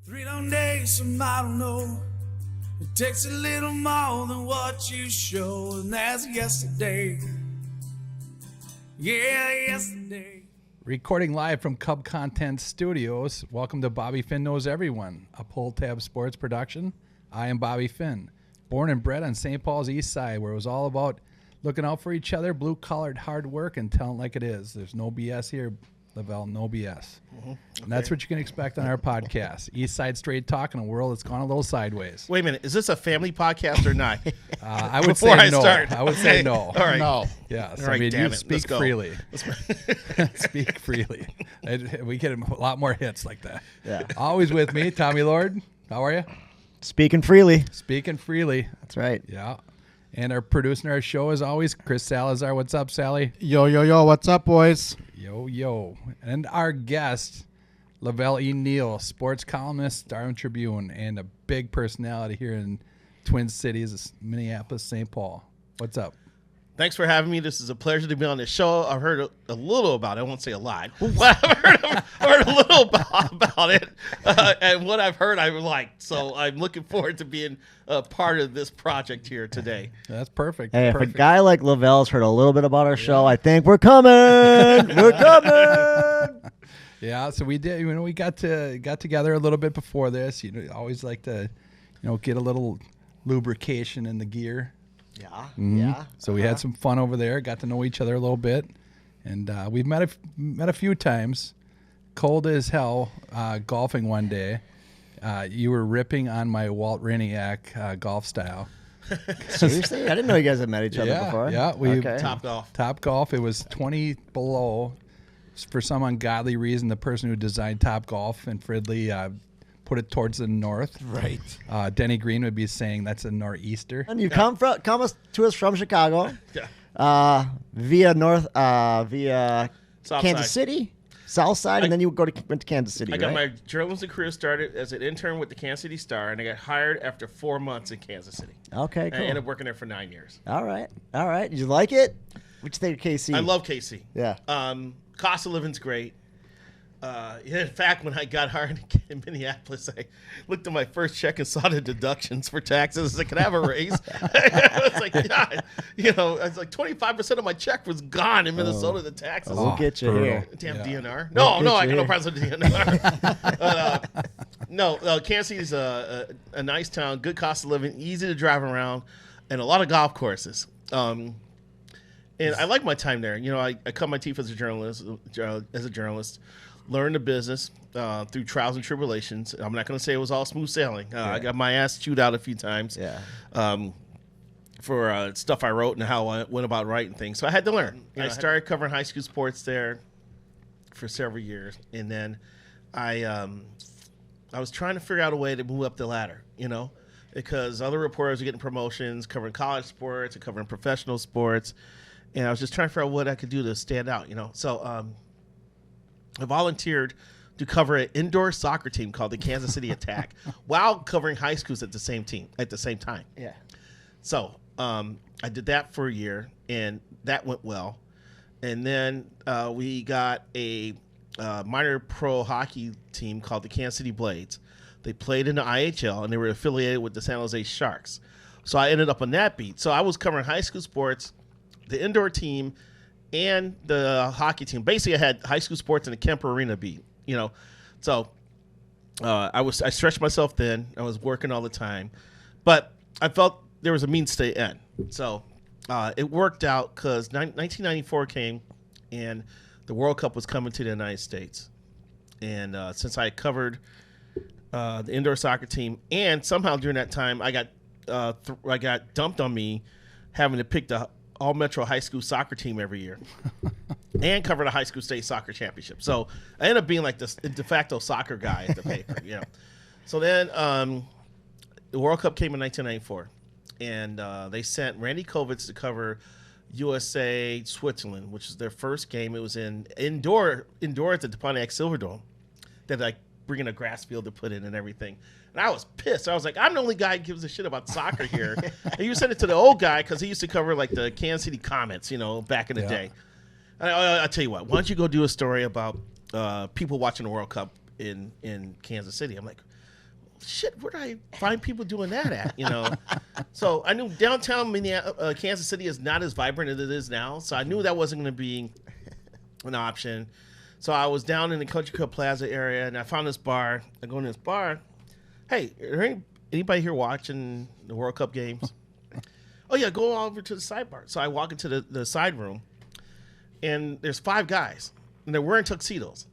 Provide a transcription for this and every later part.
3 long days, some I don't know. It takes a little more than what you show, and that's yesterday. Yeah, yesterday. Recording live from Cub Content Studios. Welcome to Bobby Finn Knows Everyone, a Pull Tab Sports production. I am Bobby Finn, born and bred on St. Paul's East Side, where it was all about looking out for each other, blue-collared hard work, and telling like it is. There's no BS here, Velle, no BS. Okay. And that's what you can expect on our podcast. East Side Straight Talk in a world that's gone a little sideways. Wait a minute. Is this a family podcast or not? I would say no. I would say no. All right. No. Yes. All right, I mean, you it. speak freely. Speak freely. We get a lot more hits like that. Yeah. Always with me, Tommy Lord. How are you? Speaking freely. Speaking freely. That's right. Yeah. And our producer, our show, as always, Chris Salazar. What's up, Sally? Yo, what's up, boys? Yo. And our guest, Velle E. Neal, sports columnist, Star Tribune, and a big personality here in Twin Cities, Minneapolis, St. Paul. What's up? Thanks for having me. This is a pleasure to be on this show. I've heard a little about it. I won't say a lot. But I've heard a little about it. And what I've heard, I liked. So I'm looking forward to being a part of this project here today. That's perfect. Hey, perfect. if a guy like Lavelle's heard a little bit about our show, I think we're coming. We're coming. Yeah, so we did. We got together a little bit before this. Always like to, get a little lubrication in the gear. Yeah. Mm-hmm. Yeah. So we had some fun over there. Got to know each other a little bit, and we've met a few times. Cold as hell. Golfing one day. You were ripping on my Walt Rainiac golf style. Seriously? I didn't know you guys had met each other before. Yeah, Okay. Top golf. It was 20 below. For some ungodly reason, the person who designed Top Golf in Fridley put it towards the north. Right. Denny Green would be saying that's a nor'easter. And you come to us from Chicago. Yeah. Via South Kansas side. City, South Side, and then you went to Kansas City. I got right? my journalism career started as an intern with the Kansas City Star, and I got hired after 4 months in Kansas City. Okay, And I cool. ended up working there for 9 years. All right. Did you like it? What'd you think of KC? I love KC. Yeah. Cost of living's great. In fact, when I got hired in Minneapolis, I looked at my first check and saw the deductions for taxes. I was like, can I have a raise? I was like, yeah. I was like, 25% of my check was gone in Minnesota, the taxes. We'll get you brutal. here. Damn Yeah. DNR. We'll No, get I you got no here. problems with DNR. No, Kansas City's a nice town, good cost of living, easy to drive around, and a lot of golf courses. And I like my time there. I cut my teeth as a journalist, learned the business through trials and tribulations. I'm not going to say it was all smooth sailing. I got my ass chewed out a few times for stuff I wrote and how I went about writing things. So I had to learn. I started covering high school sports there for several years, and then I was trying to figure out a way to move up the ladder, because other reporters were getting promotions, covering college sports and covering professional sports. And I was just trying to figure out what I could do to stand out, So I volunteered to cover an indoor soccer team called the Kansas City Attack while covering high schools at the same time. Yeah. So I did that for a year, and that went well. And then we got a minor pro hockey team called the Kansas City Blades. They played in the IHL, and they were affiliated with the San Jose Sharks. So I ended up on that beat. So I was covering high school sports, the indoor team, and the hockey team. Basically, I had high school sports and the Kemper Arena beat. So I stretched myself thin. I was working all the time, but I felt there was a means to the end. So it worked out because 1994 came, and the World Cup was coming to the United States. And since I covered the indoor soccer team, and somehow during that time I got dumped on me having to pick the all-metro high school soccer team every year and cover the high school state soccer championship. So I ended up being like the de facto soccer guy at the paper, So then the World Cup came in 1994, and they sent Randy Kovitz to cover USA Switzerland, which is their first game. It was indoor at the Pontiac Silverdome. That like bringing a grass field to put in and everything. And I was pissed. I was like, I'm the only guy who gives a shit about soccer here. And you sent it to the old guy because he used to cover like the Kansas City Comets, back in the day. And I'll tell you what, why don't you go do a story about people watching the World Cup in Kansas City? I'm like, shit, where do I find people doing that at? So I knew downtown Kansas City is not as vibrant as it is now. So I knew that wasn't going to be an option. So I was down in the Country Club Plaza area, and I found this bar. I go in this bar. Hey, are there anybody here watching the World Cup games? Oh, yeah, go over to the sidebar. So I walk into the side room, and there's 5 guys, and they're wearing tuxedos.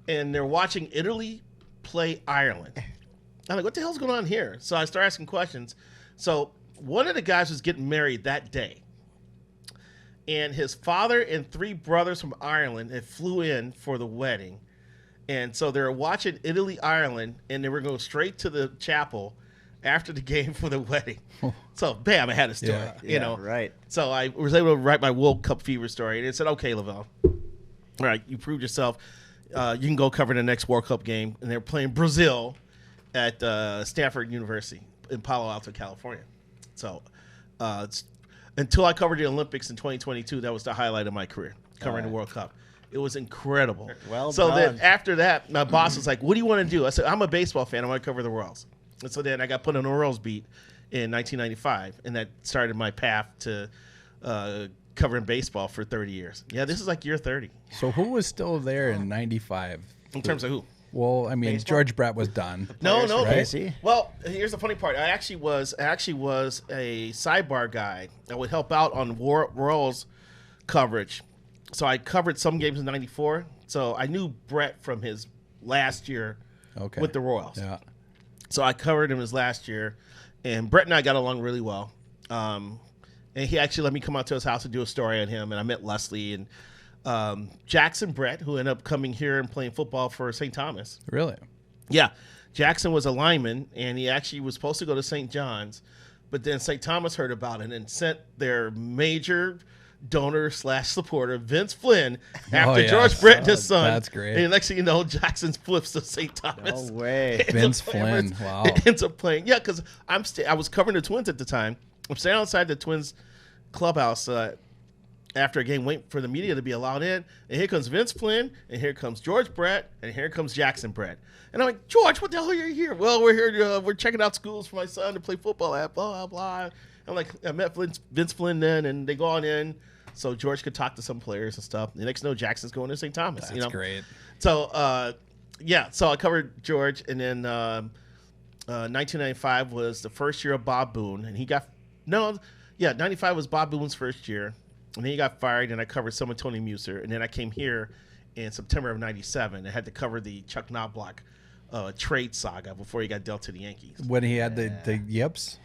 And they're watching Italy play Ireland. I'm like, what the hell's going on here? So I start asking questions. So one of the guys was getting married that day. And his father and 3 brothers from Ireland had flew in for the wedding. And so they were watching Italy, Ireland, and they were going straight to the chapel after the game for the wedding. So, bam, I had a story, you know. Right. So I was able to write my World Cup fever story. And it said, okay, Lavelle, all right, you proved yourself. You can go cover the next World Cup game. And they're playing Brazil at Stanford University in Palo Alto, California. So until I covered the Olympics in 2022, that was the highlight of my career, covering the World Cup. It was incredible. Well so done. then after that, my boss was like, what do you want to do? I said, I'm a baseball fan. I want to cover the Royals. And so then I got put on the Royals beat in 1995, and that started my path to covering baseball for 30 years. Yeah, this is like year 30. So who was still there in '95? In terms of who? Well, I mean, George Brett was done. No. Right? Well, here's the funny part. I actually was a sidebar guy. I would help out on Royals coverage. So I covered some games in '94. So I knew Brett from his last year with the Royals. Yeah. So I covered him his last year, and Brett and I got along really well. And he actually let me come out to his house and do a story on him. And I met Leslie and Jackson Brett, who ended up coming here and playing football for St. Thomas. Really? Yeah. Jackson was a lineman, and he actually was supposed to go to St. John's, but then St. Thomas heard about it and sent their major donor / supporter, Vince Flynn, after yes. George Brett and his son. That's great. And next thing you know, Jackson flips to St. Thomas. No way. Vince Flynn. Wow. Ends up playing. Yeah, because I was covering the Twins at the time. I'm standing outside the Twins clubhouse after a game, waiting for the media to be allowed in. And here comes Vince Flynn, and here comes George Brett, and here comes Jackson Brett. And I'm like, George, what the hell are you here? Well, we're here. We're checking out schools for my son to play football at, blah, blah, blah. I'm like, I met Vince Flynn then, and they go on in so George could talk to some players and stuff. The next know Jackson's going to St. Thomas. That's great. So, so I covered George, and then 1995 was the first year of Bob Boone, and 95 was Bob Boone's first year, and then he got fired, and I covered some of Tony Muser, and then I came here in September of 97. I had to cover the Chuck Knobloch trade saga before he got dealt to the Yankees. When he had the yips?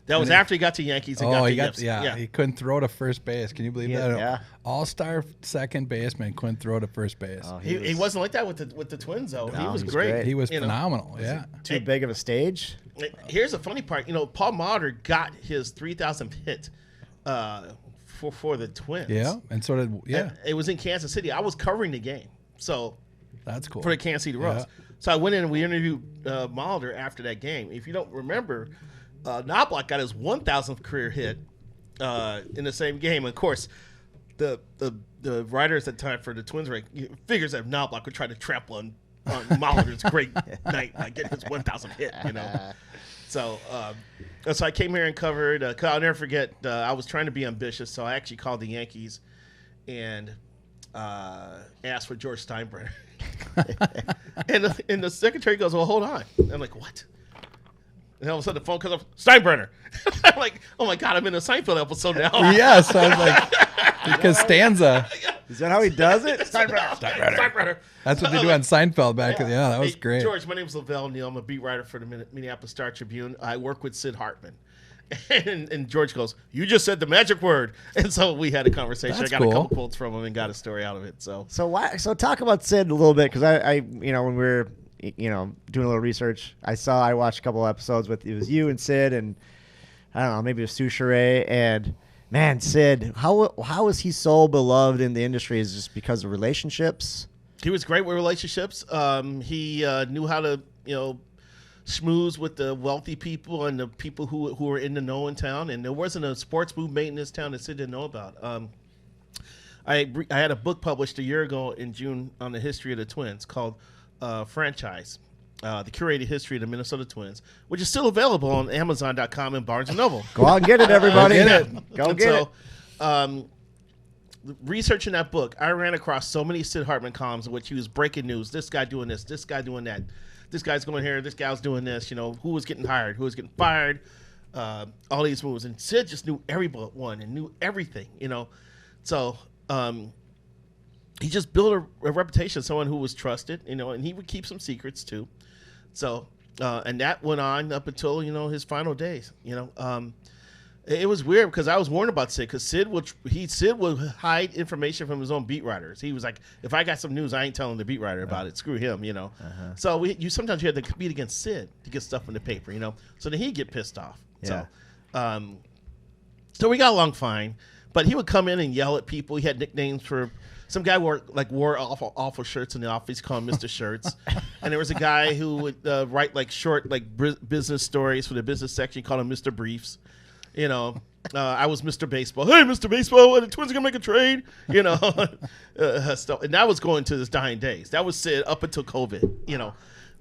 That was after he got to Yankees and got to Yips. Yeah, he couldn't throw to first base. Can you believe that? Yeah. All-star second baseman couldn't throw to first base. Oh, He wasn't like that with the Twins, though. No, he was he's great. great. He was phenomenal. Yeah. Too big of a stage? Here's the funny part. Paul Mauder got his 3,000th hit for the Twins. Yeah, and so did And it was in Kansas City. I was covering the game, so that's cool. for the Kansas City Royals. Yeah. So I went in and we interviewed Mauder after that game. If you don't remember, Knobloch got his 1,000th career hit in the same game. Of course, the writers at the time for the Twins figures that Knobloch would try to trample on Mauder's great night, like get his 1,000th hit. So I came here and covered. I'll never forget. I was trying to be ambitious, so I actually called the Yankees and asked for George Steinbrenner. and the secretary goes, "Well, hold on." I'm like, "What?" And all of a sudden the phone comes up, Steinbrenner. I'm like, "Oh my God, I'm in a Seinfeld episode now." Yes, I was like, because Stanza. Is that how he does it? Steinbrenner. That's what they do on Seinfeld back then. Yeah, that was Hey, great. George, my name's Lavelle Neal. I'm a beat writer for the Minneapolis Star-Tribune. I work with Sid Hartman. And George goes, "You just said the magic word." And so we had a conversation. That's I got cool. a couple quotes from him and got a story out of it. So So talk about Sid a little bit, because I when we were doing a little research, I watched a couple episodes with it was you and Sid, and I don't know, maybe it was Souchere, and man, Sid, how is he so beloved in the industry? Is it just because of relationships? he was great with relationships. He knew how to schmooze with the wealthy people and the people who were in the know in town. And there wasn't a sports movement in this town that Sid didn't know about. I had a book published a year ago in June on the history of the Twins called Franchise. The Curated History of the Minnesota Twins, which is still available on Amazon.com and Barnes & Noble. Go out and get it, everybody. Go And get it. Researching that book, I ran across so many Sid Hartman columns in which he was breaking news. This guy doing this. This guy doing that. This guy's going here. This guy's doing this. You know, who was getting hired, who was getting fired, all these moves. And Sid just knew everyone and knew everything, you know. So he just built a reputation of someone who was trusted, you know, and he would keep some secrets too. So, and that went on up until, you know, his final days, you know. It was weird because I was warned about Sid because Sid would hide information from his own beat writers. He was like, if I got some news, I ain't telling the beat writer about it. Screw him, you know. So sometimes you had to compete against Sid to get stuff in the paper, you know. So then he'd get pissed off. Yeah. So we got along fine, but he would come in and yell at people. He had nicknames for some guy wore awful shirts in the office, called him Mr. Shirts, and there was a guy who would write like short business stories for the business section. He called him Mr. Briefs. You know, I was Mr. Baseball. Hey, Mr. Baseball, the Twins are going to make a trade, you know. Stuff. And that was going to his dying days. That was Sid up until COVID, you know.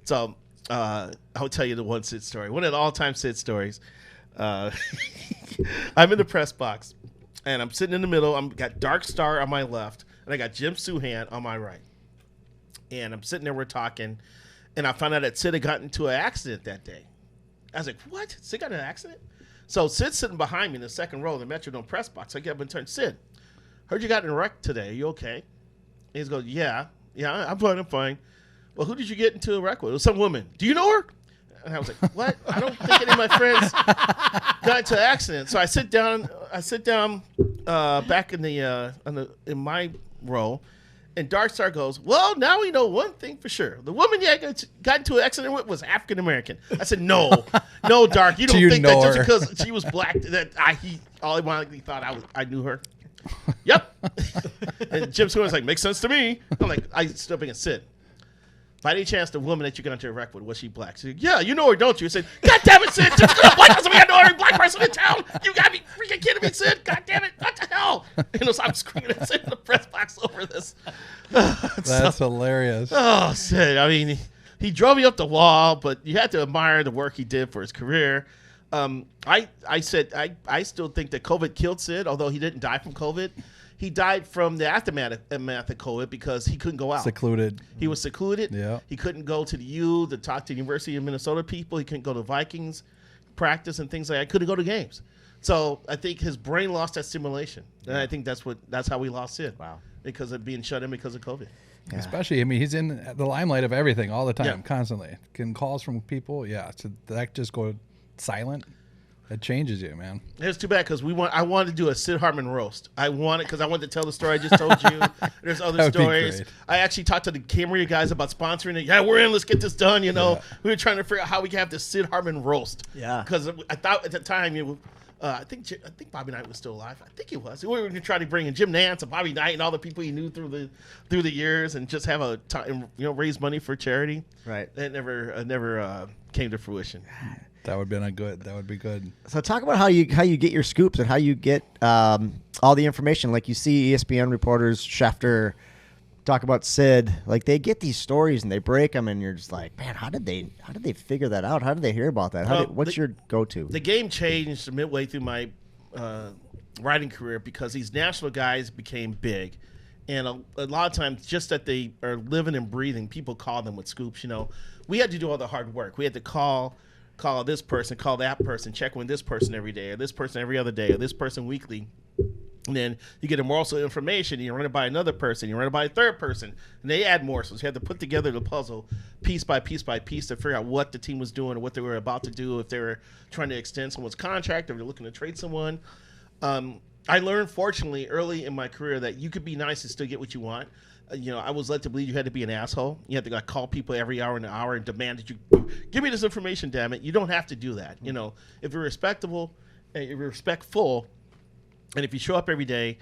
So I'll tell you the one Sid story. One of the all-time Sid stories. I'm in the press box, and I'm sitting in the middle. I've got Dark Star on my left, and I got Jim Souhan on my right. And I'm sitting there, we're talking, and I found out that Sid had gotten into an accident that day. I was like, what? Sid got in an accident? So Sid's sitting behind me in the second row of the Metrodome press box. I get up and turn, Sid, heard you got in a wreck today. Are you okay? And he's going, yeah, I'm fine. Well, who did you get into a wreck with? It was some woman. Do you know her? And I was like, what? I don't think any of my friends got into an accident. So I sit down back in my row, and Dark Star goes, well, now we know one thing for sure. The woman you got into an accident with was African American. I said, no, Dark. You don't think that just because she was black that he automatically thought I knew her? Yep. And Jim Stewart was like, makes sense to me. I'm like, I stood up against Sid. By any chance, the woman that you got into a wreck with, was she black? She said, yeah, you know her, don't you? I said, God damn it, Sid. Just because I'm black doesn't mean I know every black person in town. You got me freaking kidding me, Sid. God damn it. What the hell? And so I'm screaming at Sid in the press box over this. That's hilarious. Oh, Sid. I mean, he drove me up the wall, but you had to admire the work he did for his career. I still think that COVID killed Sid, although he didn't die from COVID. He died from the aftermath of COVID because he couldn't go out. Secluded. He was secluded. Yeah. He couldn't go to the U to talk to the University of Minnesota people. He couldn't go to Vikings practice and things like that. Couldn't go to games. So I think his brain lost that stimulation. And I think that's how we lost Sid. Wow. Because of being shut in because of COVID. Yeah. Especially, I mean, he's in the limelight of everything all the time, Yeah. constantly. Getting calls from people. Yeah. So that just go silent. It changes you, man. It's too bad because I wanted to do a Sid Hartman roast. I wanted to tell the story I just told you. There's other That would be stories. great. I actually talked to the Camry guys about sponsoring it. Yeah, we're in. Let's get this done. You know, we were trying to figure out how we could have this Sid Hartman roast. Yeah. Because I thought at the time I think Bobby Knight was still alive. I think he was. We were going to try to bring in Jim Nance and Bobby Knight and all the people he knew through the years and just have a time, raise money for charity. Right. That never came to fruition. That would be good. So talk about how you get your scoops and how you get all the information. Like you see ESPN reporters, Schefter, talk about Sid. Like they get these stories and they break them, and you're just like, man, how did they figure that out? How did they hear about that? What's your go-to? The game changed midway through my writing career because these national guys became big. And a lot of times, just that they are living and breathing, people call them with scoops. We had to do all the hard work. We had to call this person, call that person, check with this person every day, or this person every other day, or this person weekly. And then you get a morsel of information, and you run it by another person, you run it by a third person, and they add morsels. You had to put together the puzzle piece by piece by piece to figure out what the team was doing or what they were about to do, if they were trying to extend someone's contract, or they're looking to trade someone. I learned, fortunately, early in my career that you could be nice and still get what you want. I was led to believe you had to be an asshole. You had to call people every hour and demand that you give me this information, damn it. You don't have to do that. If you're respectable and you're respectful, and if you show up every day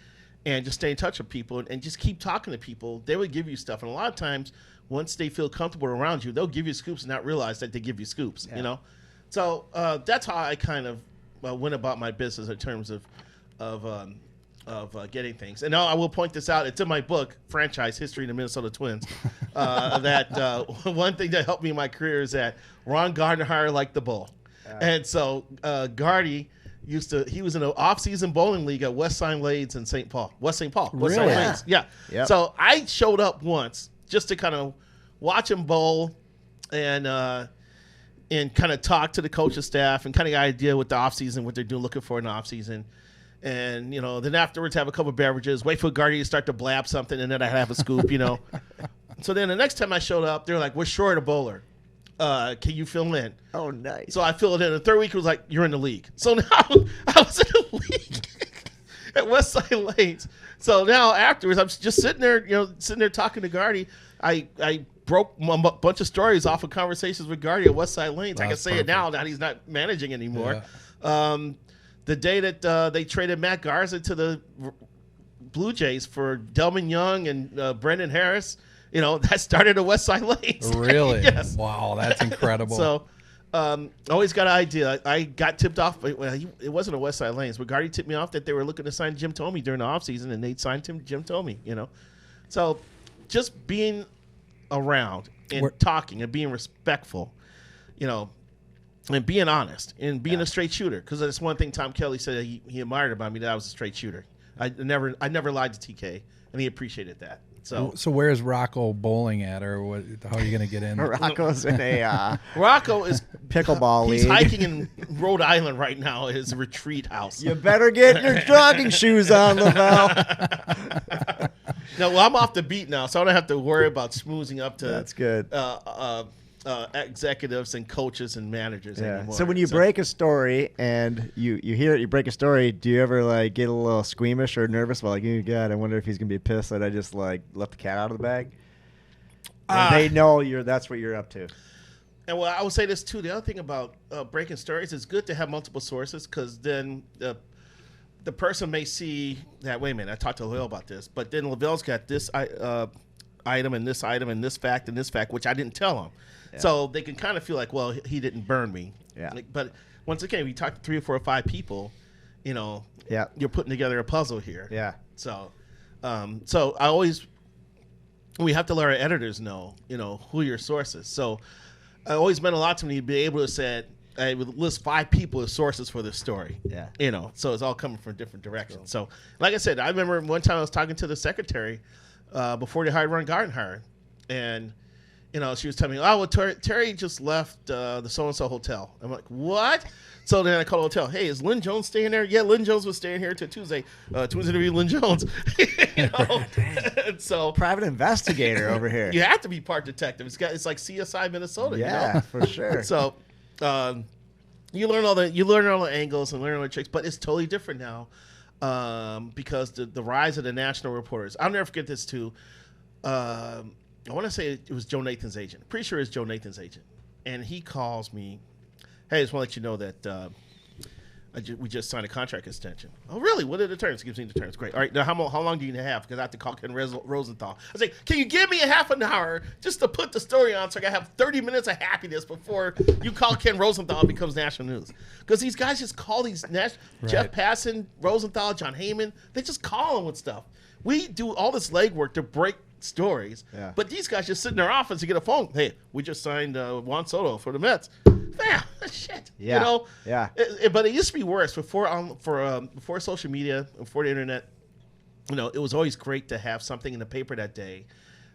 and just stay in touch with people and just keep talking to people, they would give you stuff. And a lot of times, once they feel comfortable around you, they'll give you scoops and not realize that they give you scoops, So that's how I kind of went about my business in terms of getting things. And now I will point this out. It's in my book, Franchise History of the Minnesota Twins. That one thing that helped me in my career is that Ron Gardenhire liked the bowl. And so Gardy he was in an off-season bowling league at West St. Lades in St. Paul. West St. Paul. West St. Really? Lades. Yeah. Yep. So I showed up once just to kind of watch him bowl and kind of talk to the coaching staff and kind of get an idea what the off-season, what they're doing, looking for in the off-season. And, then afterwards have a couple of beverages, wait for Gardy to start to blab something, and then I'd have a scoop, So then the next time I showed up, they were like, we're short a bowler. Can you fill in? Oh, nice. So I filled in. The third week it was like, you're in the league. So now I was in the league at West Side Lanes. So now afterwards, I'm just sitting there talking to Gardy. I broke a bunch of stories off of conversations with Gardy at West Side Lanes. I can say it now that he's not managing anymore. Yeah. The day that they traded Matt Garza to the Blue Jays for Delman Young and Brendan Harris, that started at West Side Lanes. Really? Yes. Wow, that's incredible. So, always got an idea. I got tipped off. Well, it wasn't a West Side Lanes, but Gardy tipped me off that they were looking to sign Jim Thome during the offseason, and they signed Jim Thome, So, just being around and talking and being respectful, and being honest and being a straight shooter. Because that's one thing Tom Kelly said he admired about me, that I was a straight shooter. I never lied to TK, and he appreciated that. So where's Rocco bowling at, or what? How are you going to get in? Rocco's in a Rocco is pickleball he's league. hiking in Rhode Island right now at his retreat house. You better get your jogging shoes on, Lavelle. No, well, I'm off the beat now, so I don't have to worry about schmoozing up to That's good. executives and coaches and managers anymore. So when you break a story and you hear it, you break a story, do you ever get a little squeamish or nervous about oh God, I wonder if he's gonna be pissed that I just left the cat out of the bag? And they know that's what you're up to. And well, I will say this too. The other thing about breaking stories is good to have multiple sources, because then the person may see that, wait a minute, I talked to Lavelle about this, but then Lavelle's got this item and this item and this fact, which I didn't tell him. Yeah. So they can kind of feel like, well, he didn't burn me. Yeah. But once again, we talk to 3 or 4 or 5 people, you're putting together a puzzle here. Yeah. So, so we have to let our editors know, who your source is. So it always meant a lot to me to be able to say, I would list 5 people as sources for this story. Yeah. So it's all coming from different directions. So, like I said, I remember one time I was talking to the secretary before they hired Ron Gardenhire, and she was telling me, oh, well, Terry just left the so-and-so hotel. I'm like, what? So then I called the hotel. Hey, is Lynn Jones staying there? Yeah, Lynn Jones was staying here till Tuesday. Twins interview Lynn Jones. So private investigator over here. You have to be part detective. It's like CSI Minnesota. Yeah, for sure. So you learn all the angles and learn all the tricks, but it's totally different now because the rise of the national reporters. I'll never forget this too. I want to say it was Joe Nathan's agent. Pretty sure it's Joe Nathan's agent. And he calls me, hey, I just want to let you know that we just signed a contract extension. Oh, really? What are the terms? He gives me the terms. Great. All right, now how long do you have? Because I have to call Ken Rosenthal. I was like, can you give me a half an hour just to put the story on so I can have 30 minutes of happiness before you call Ken Rosenthal and it becomes national news? Because these guys just call these Jeff Passan, Rosenthal, John Heyman, they just call them with stuff. We do all this legwork to break stories, but these guys just sit in their office and get a phone. Hey, we just signed Juan Soto for the Mets. Man, shit. But it used to be worse before social media, before the internet. It was always great to have something in the paper that day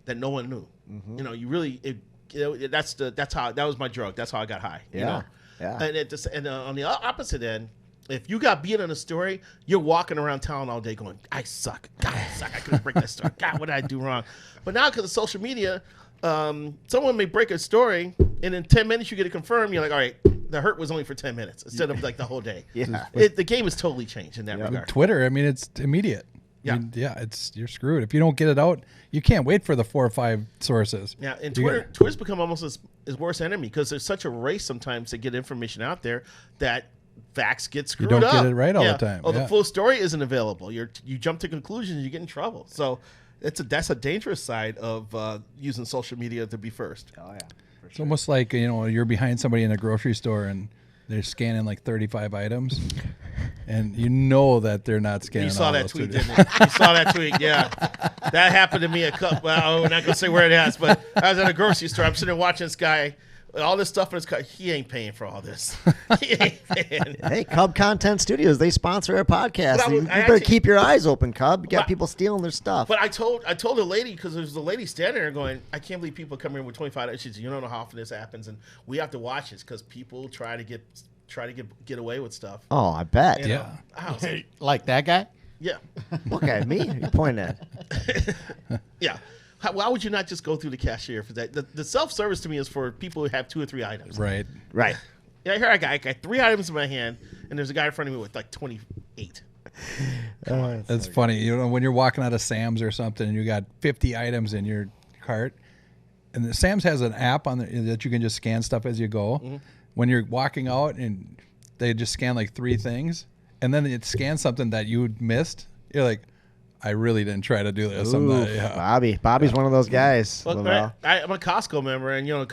that no one knew. Mm-hmm. You really, that was my drug. That's how I got high. Yeah. And on the opposite end, if you got beat on a story, you're walking around town all day going, I suck. God, I suck. I couldn't break that story. God, what did I do wrong? But now because of social media, someone may break a story, and in 10 minutes you get it confirmed. You're like, all right, the hurt was only for 10 minutes instead of the whole day. Yeah. The game has totally changed in that regard. Twitter, it's immediate. Yeah. You're screwed. If you don't get it out, you can't wait for the 4 or 5 sources. Yeah, and Twitter's become almost his worst enemy because there's such a race sometimes to get information out there that facts get screwed up. You don't get it right all the time. Oh, the full story isn't available. You jump to conclusions, you get in trouble. So that's a dangerous side of using social media to be first. Oh yeah, for sure. It's almost like you're behind somebody in a grocery store and they're scanning like 35 items, and you know that they're not scanning. You saw all that those tweet, two. didn't you? You saw that tweet, yeah. That happened to me a couple. Well, I'm not gonna say where it is, but I was at a grocery store. I'm sitting there watching this guy, all this stuff in his car. He ain't paying for all this. He ain't paying. Hey, Cub Content Studios, they sponsor our podcast. But You better keep your eyes open, Cub. You got But- people stealing their stuff. But I told the lady, because there's the lady standing there going, I can't believe people come in with 25. She said, you don't know how often this happens, and we have to watch this because people try to get away with stuff. Oh, I bet. You know? Yeah. I was like, Like that guy? yeah, What guy? Me? You pointing at? yeah. Why would you not just go through the cashier for that? The self-service to me is for people who have 2 or 3 items. Right. Right. Yeah, here I got 3 items in my hand, and there's a guy in front of me with like 28. That's funny. You know, when you're walking out of Sam's or something, and you got 50 items in your cart, and Sam's has an app on that you can just scan stuff as you go. Mm-hmm. When you're walking out and they just scan like 3 things, and then it scans something that you missed, you're like, I really didn't try to do this. I'm not, Ooh, yeah. Bobby's one of those guys. Well, Lavelle. I'm a Costco member, and you know,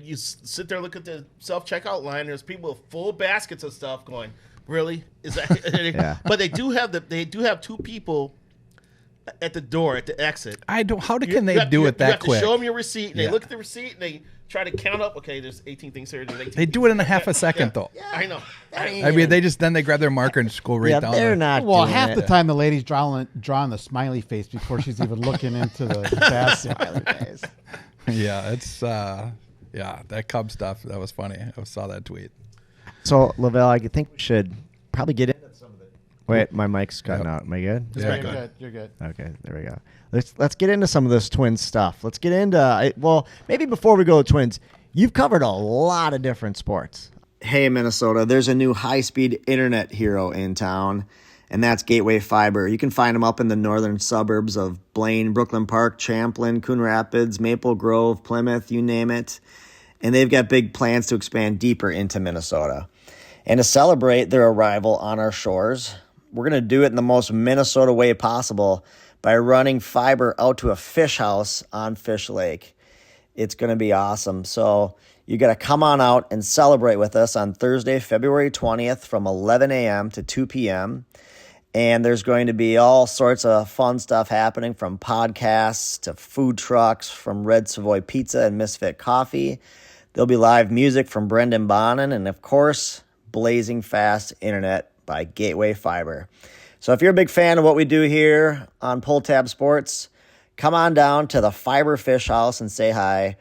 you sit there, look at the self-checkout line. There's people with full baskets of stuff going. Really? Is that? Yeah. But they do have 2 people at the door at the exit. I don't. How You can they have- do you it that have quick? to show them your receipt, and they Yeah. look at the receipt, and they try to count up. Okay, there's 18 things here. There's 18 They do it in a half a second, though. I know. I mean, they grab their marker and just go right Yeah, down. they're there. not. Well, doing half it. the time the lady's drawing the smiley face before she's even looking into the basket. Yeah, it's that Cub stuff. That was funny. I saw that tweet. So, Lavelle, I think we should probably get into some of it. Wait, my mic's cutting out. Am I good? Yeah. You're good. You're good. Okay, there we go. Let's get into some of this Twins stuff. Let's get into well, maybe before we go to Twins, you've covered a lot of different sports. Hey, Minnesota, there's a new high-speed internet hero in town, and that's Gateway Fiber. You can find them up in the northern suburbs of Blaine, Brooklyn Park, Champlin, Coon Rapids, Maple Grove, Plymouth, you name it. And they've got big plans to expand deeper into Minnesota. And to celebrate their arrival on our shores, we're going to do it in the most Minnesota way possible by running fiber out to a fish house on Fish Lake. It's going to be awesome. So you got to come on out and celebrate with us on Thursday, February 20th from 11 a.m. to 2 p.m. And there's going to be all sorts of fun stuff happening, from podcasts to food trucks, from Red Savoy Pizza and Misfit Coffee. There'll be live music from Brendan Bonnen, and of course, blazing fast internet by Gateway Fiber. So if you're a big fan of what we do here on Pull Tab Sports, come on down to the Fiber Fish House and say hi.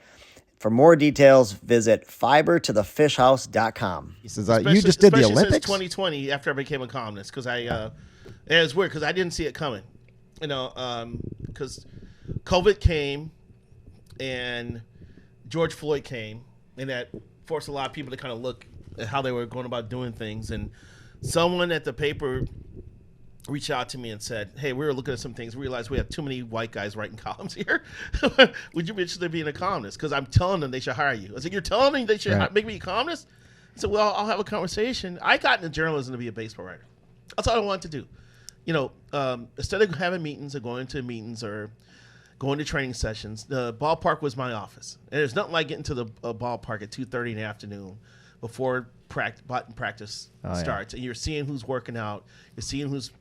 For more details, visit fibertothefishhouse.com. He says, you just did the Especially Olympics? since 2020, after I became a columnist, because it was weird because I didn't see it coming. You know, because COVID came and George Floyd came, and that forced a lot of people to kind of look at how they were going about doing things. And someone at the paper reached out to me and said, hey, we were looking at some things. We realized we have too many white guys writing columns here. Would you be interested in being a columnist? Because I'm telling them they should hire you. I said, you're telling them they should make me a columnist? I said, well, I'll have a conversation. I got into journalism to be a baseball writer. That's all I wanted to do. You know, instead of having meetings or going to meetings or going to training sessions, the ballpark was my office. And there's nothing like getting to the ballpark at 2:30 in the afternoon before practice starts. And you're seeing who's working out. You're seeing who's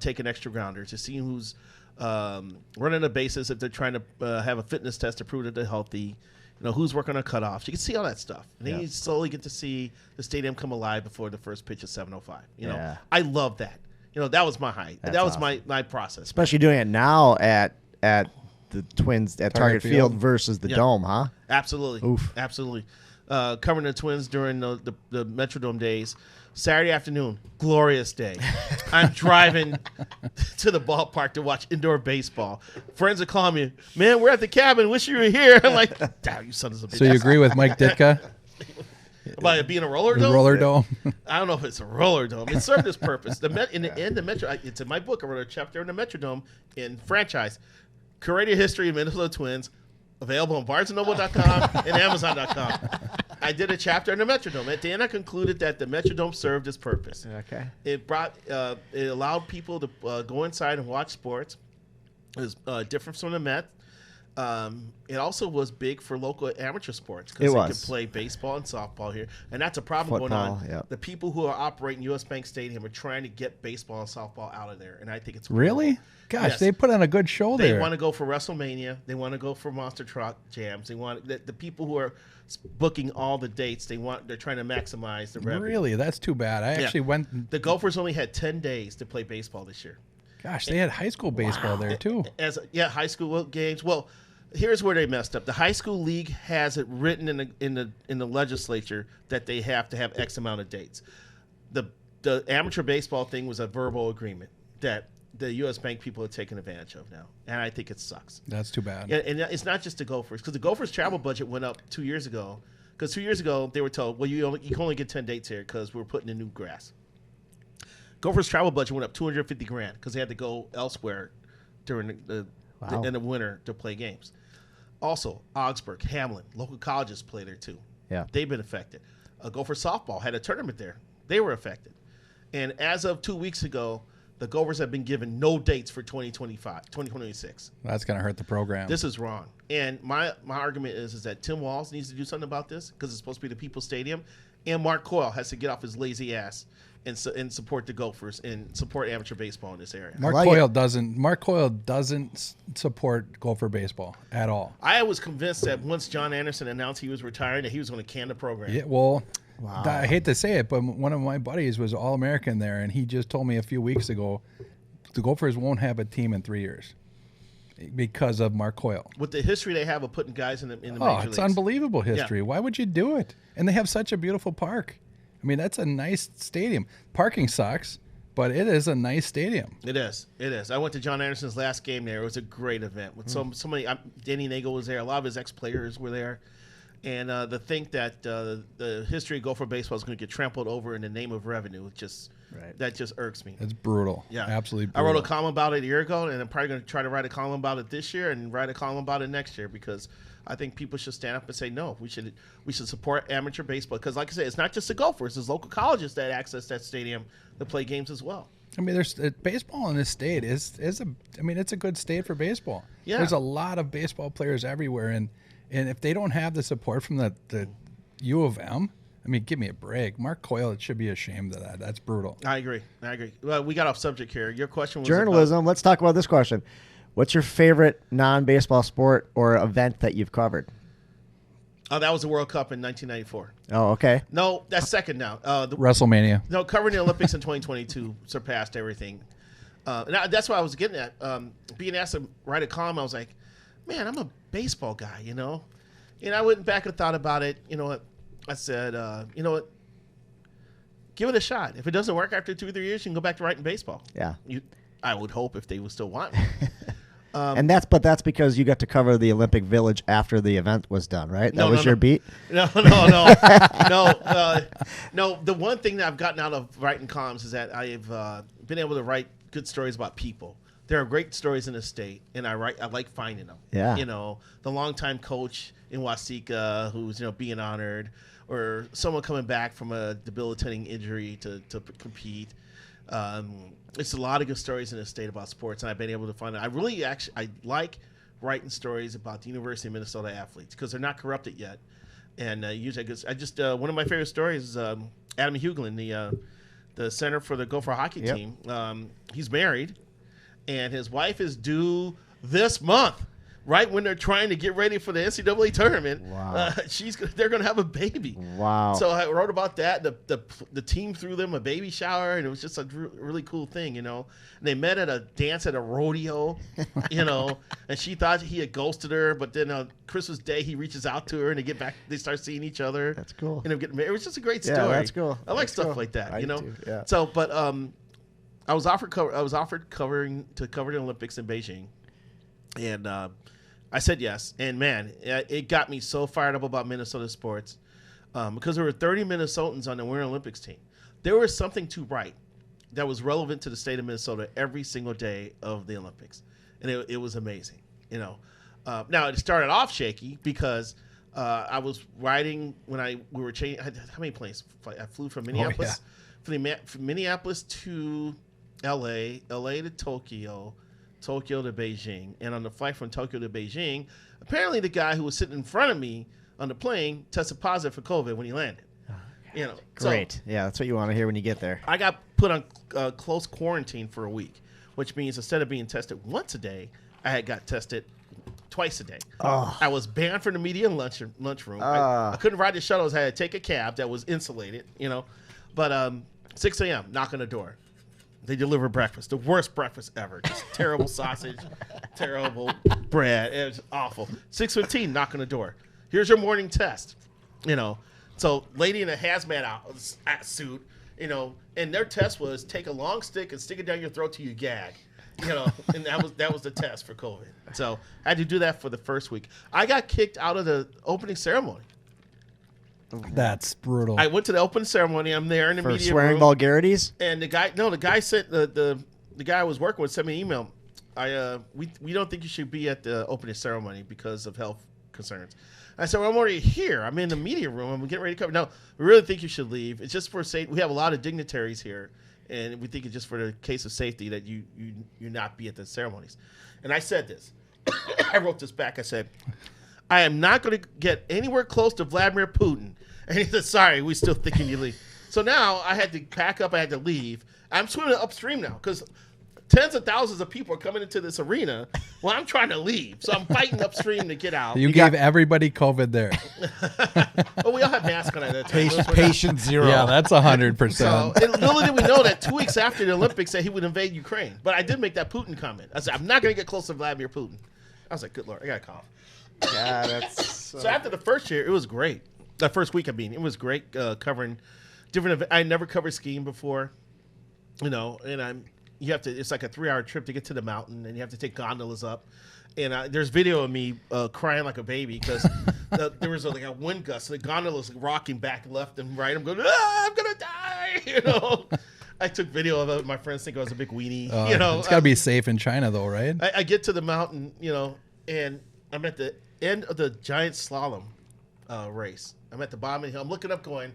taking extra grounders. You're seeing who's running the bases if they're trying to have a fitness test to prove that they're healthy. You know, who's working on cutoffs. You can see all that stuff. And then you slowly get to see the stadium come alive before the first pitch at 7:05. You know, I love that. You know, that was my height. That was awesome. my process. Especially doing it now at the Twins at Target Field versus the Dome, huh? Absolutely. Oof. Absolutely. Covering the Twins during the Metrodome days. Saturday afternoon, glorious day. I'm driving to the ballpark to watch indoor baseball. Friends are calling me, man, we're at the cabin. Wish you were here. I'm like, damn, you sons of a bitch. So you agree with Mike Ditka? About it being a roller dome? The roller dome? I don't know if it's a roller dome. It served its purpose. In the end, the Metro. It's in my book. I wrote a chapter in the Metrodome in franchise, curated history of Minnesota Twins, available on BarnesandNoble.com and Amazon.com. I did a chapter in the Metrodome. At the end, I concluded that the Metrodome served its purpose. Okay. It allowed people to go inside and watch sports. It was different from the Met. It also was big for local amateur sports It because they was. could play baseball and softball here, and that's a problem going on. Football, yeah. The people who are operating U.S. Bank Stadium are trying to get baseball and softball out of there, and I think it's Really? wonderful. Gosh, Yes. they put on a good show They there. want to go for WrestleMania. They want to go for Monster Truck Jams. They want the people who are booking all the dates. They're trying to maximize the revenue. Really? That's too bad. I Yeah. actually went. The Gophers only had 10 days to play baseball this year. Gosh, they had high school baseball there too. High school games. Well, here's where they messed up. The high school league has it written in the legislature that they have to have X amount of dates. The amateur baseball thing was a verbal agreement that the U.S. Bank people are taking advantage of now, and I think it sucks. That's too bad. And it's not just the Gophers, because the Gophers' travel budget went up 2 years ago. Because 2 years ago they were told, well, you can only get 10 dates here because we're putting in new grass. Gophers' travel budget went up $250,000 because they had to go elsewhere during the in the winter to play games. Also, Augsburg, Hamlin, local colleges play there too. Yeah. They've been affected. Gopher softball had a tournament there. They were affected. And as of 2 weeks ago, the Gophers have been given no dates for 2026. That's gonna hurt the program. This is wrong. And my argument is that Tim Walz needs to do something about this because it's supposed to be the People's Stadium. And Mark Coyle has to get off his lazy ass and support the Gophers and support amateur baseball in this area. Mark Coyle doesn't support Gopher baseball at all. I was convinced that once John Anderson announced he was retiring, that he was going to can the program. Yeah, well, I hate to say it, but one of my buddies was All-American there, and he just told me a few weeks ago the Gophers won't have a team in 3 years because of Mark Coyle. With the history they have of putting guys in the major Oh, it's leagues. unbelievable history. Why would you do it? And they have such a beautiful park. I mean, that's a nice stadium. Parking sucks, but it is a nice stadium. It is. It is. I went to John Anderson's last game there. It was a great event with so many. Danny Nagel was there. A lot of his ex-players were there. And to think that the history of Gopher baseball is going to get trampled over in the name of revenue, that just irks me. It's brutal. Yeah, Absolutely I brutal. wrote a column about it a year ago, and I'm probably going to try to write a column about it this year and write a column about it next year because I think people should stand up and say no. We should support amateur baseball because, like I said, it's not just the Gophers. There's local colleges that access that stadium to play games as well. I mean, there's baseball in this state it's a good state for baseball. Yeah. There's a lot of baseball players everywhere, and if they don't have the support from the U of M, I mean, give me a break. Mark Coyle should be ashamed of that. That's brutal. I agree. Well, we got off subject here. Your question was Journalism. Let's talk about this question. What's your favorite non-baseball sport or event that you've covered? that was the World Cup in 1994. Oh, okay. No, that's second now. WrestleMania. No, covering the Olympics in 2022 surpassed everything. That's what I was getting at. Being asked to write a column, I was like, man, I'm a baseball guy, you know? And I went back and thought about it. You know what? I said, you know what? Give it a shot. If it doesn't work after 2 or 3 years, you can go back to writing baseball. Yeah. I would hope if they would still want me. And that's because you got to cover the Olympic Village after the event was done, right? That was your beat? No. No, the one thing that I've gotten out of writing columns is that I've been able to write good stories about people. There are great stories in the state, and I like finding them. Yeah. You know, the longtime coach in Waseca who's, being honored, or someone coming back from a debilitating injury to compete. It's a lot of good stories in the state about sports, and I've been able to find it. I like writing stories about the University of Minnesota athletes because they're not corrupted yet. And usually, one of my favorite stories is Adam Huglin, the center for the Gopher hockey team. He's married, and his wife is due this month. Right when they're trying to get ready for the NCAA tournament, Wow. They're going to have a baby. Wow. So I wrote about that. The team threw them a baby shower, and it was just a really cool thing, And they met at a dance at a rodeo, and she thought he had ghosted her, but then Christmas Day he reaches out to her, and they start seeing each other. That's cool. And getting married. It was just a great story. Yeah, that's cool. I like That's stuff cool. like that, I do too, yeah. So, but I was offered covering the Olympics in Beijing, and I said yes, and man, it got me so fired up about Minnesota sports because there were 30 Minnesotans on the Winter Olympics team. There was something to write that was relevant to the state of Minnesota every single day of the Olympics, and it was amazing. Now it started off shaky because I was writing when we were changing. How many planes? I flew from Minneapolis, from Minneapolis to L.A., L.A. to Tokyo, Tokyo to Beijing. And on the flight from Tokyo to Beijing, apparently the guy who was sitting in front of me on the plane tested positive for COVID when he landed. You know, Great. So Yeah, that's what you want to hear when you get there. I got put on close quarantine for a week, which means instead of being tested once a day, I had got tested twice a day. I was banned from the media lunchroom. I couldn't ride the shuttles. I had to take a cab that was insulated, you know. But 6 a.m., knock on the door. They deliver breakfast, the worst breakfast ever. Just terrible sausage, terrible bread. It was awful. 6:15, knock on the door. Here's your morning test, you know. So lady in a hazmat suit, you know, and their test was take a long stick and stick it down your throat till you gag, you know, and that was the test for COVID. So I had to do that for the first week. I got kicked out of the opening ceremony. That's brutal. I went to the opening ceremony. I'm there in the For media swearing room, vulgarities? and the guy sent the guy I was working with sent me an email. We don't think you should be at the opening ceremony because of health concerns. I said, well, I'm already here. I'm in the media room. I'm getting ready to cover. No, we really think you should leave. It's just for safety. We have a lot of dignitaries here, and we think it's just for the case of safety that you not be at the ceremonies. And I said this. I wrote this back. I said, I am not going to get anywhere close to Vladimir Putin. And he said, sorry, we still thinking you leave. So now I had to pack up. I had to leave. I'm swimming upstream now because tens of thousands of people are coming into this arena. Well, I'm trying to leave. So I'm fighting upstream to get out. You gave everybody COVID there. Well, we all had masks on at that time. Patient zero. Yeah, that's 100%. So, and little did we know that 2 weeks after the Olympics that he would invade Ukraine. But I did make that Putin comment. I said, I'm not going to get close to Vladimir Putin. I was like, good Lord, I got a cough. Yeah, that's... So after the first year, it was great. The first week, I mean, it was great covering different events. I never covered skiing before, you know, and you have to, it's like a 3-hour trip to get to the mountain, and you have to take gondolas up. And there's video of me crying like a baby because there was like a wind gust. The gondola's rocking back left and right. I'm going, I'm going to die, you know. I took video of it. My friends think I was a big weenie, you know. It's got to be safe in China, though, right? I get to the mountain, you know, and I'm at the end of the giant slalom race. I'm at the bottom of the hill. I'm looking up going,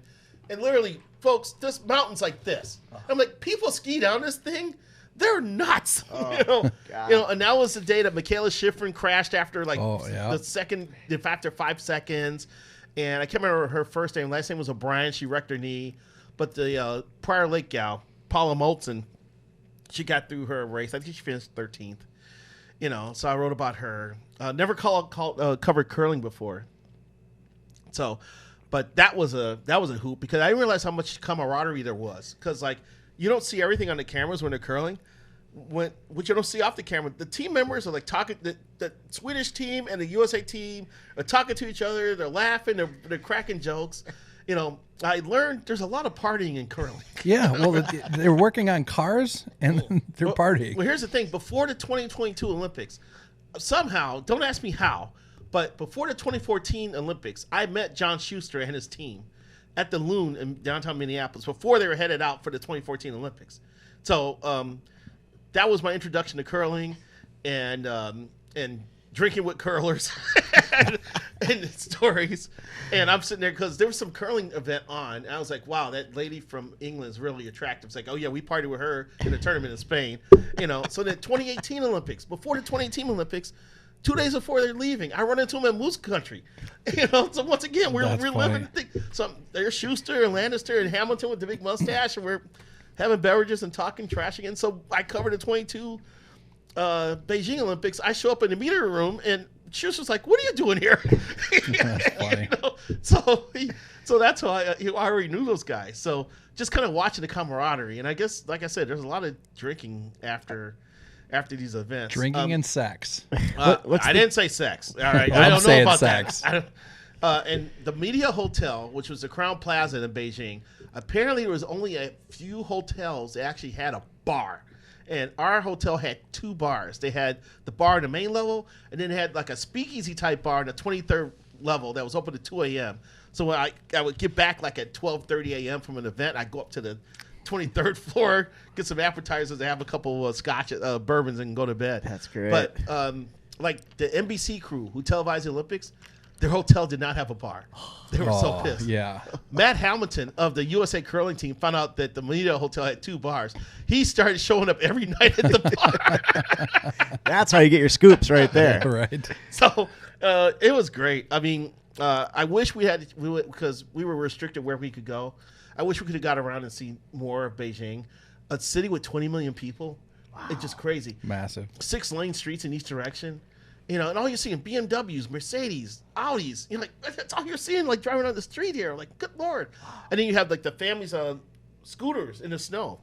and literally, folks, this mountain's like this. I'm like, people ski down this thing? They're nuts. You know, and that was the day that Michaela Schifrin crashed after after 5 seconds. And I can't remember her first name. Last name was O'Brien. She wrecked her knee. But the Prior Lake gal, Paula Moltzen, she got through her race. I think she finished 13th. You know, so I wrote about her. Never covered curling before. So, but that was a hoop because I didn't realize how much camaraderie there was. Because like you don't see everything on the cameras when they're curling. What you don't see off the camera, the team members are like talking. The Swedish team and the USA team are talking to each other. They're laughing. They're cracking jokes. You know, I learned there's a lot of partying in curling. Yeah, well, they're working on cars and they're partying. Well, here's the thing. Before the 2022 Olympics, somehow, don't ask me how, but before the 2014 Olympics, I met John Schuster and his team at the Loon in downtown Minneapolis before they were headed out for the 2014 Olympics. So that was my introduction to curling and drinking with curlers and stories. And I'm sitting there because there was some curling event on. And I was like, wow, that lady from England is really attractive. It's like, oh, yeah, we partied with her in a tournament in Spain. You know, so the 2018 Olympics, before the 2018 Olympics, 2 days before they're leaving, I run into them in Moose Country. You know, so once again, we're living the thing. So there's Schuster and Lannister and Hamilton with the big mustache, and we're having beverages and talking trash again. So I covered the 22 Beijing Olympics. I show up in the media room, and Schuster's like, "What are you doing here?" That's funny. You know? So that's why I already knew those guys. So just kind of watching the camaraderie, and I guess, like I said, there's a lot of drinking after these events. Drinking and sex. I didn't say sex. All right, Well, I I'm don't know saying about sex. that. And the Media Hotel, which was the Crown Plaza in Beijing, apparently there was only a few hotels that actually had a bar. And our hotel had 2 bars. They had the bar on the main level, and then they had like a speakeasy type bar on the 23rd level that was open at 2 a.m. So when I would get back like at 12:30 a.m. from an event, I'd go up to the 23rd floor, get some appetizers, and have a couple of scotch bourbons and go to bed. That's great. But like the NBC crew who televised the Olympics, Their hotel did not have a bar. They were so pissed. Yeah. Matt Hamilton of the USA curling team found out that the Bonita Hotel had 2 bars. He started showing up every night at the bar. That's how you get your scoops right there. Right. So it was great. I mean, I wish because we were restricted where we could go. I wish we could have got around and seen more of Beijing. A city with 20 million people. Wow. It's just crazy. Massive. 6-lane streets in each direction. You know, and all you're seeing BMWs, Mercedes, Audis. You're like, that's all you're seeing, like driving on the street here. Like, good Lord. And then you have like the families on scooters in the snow.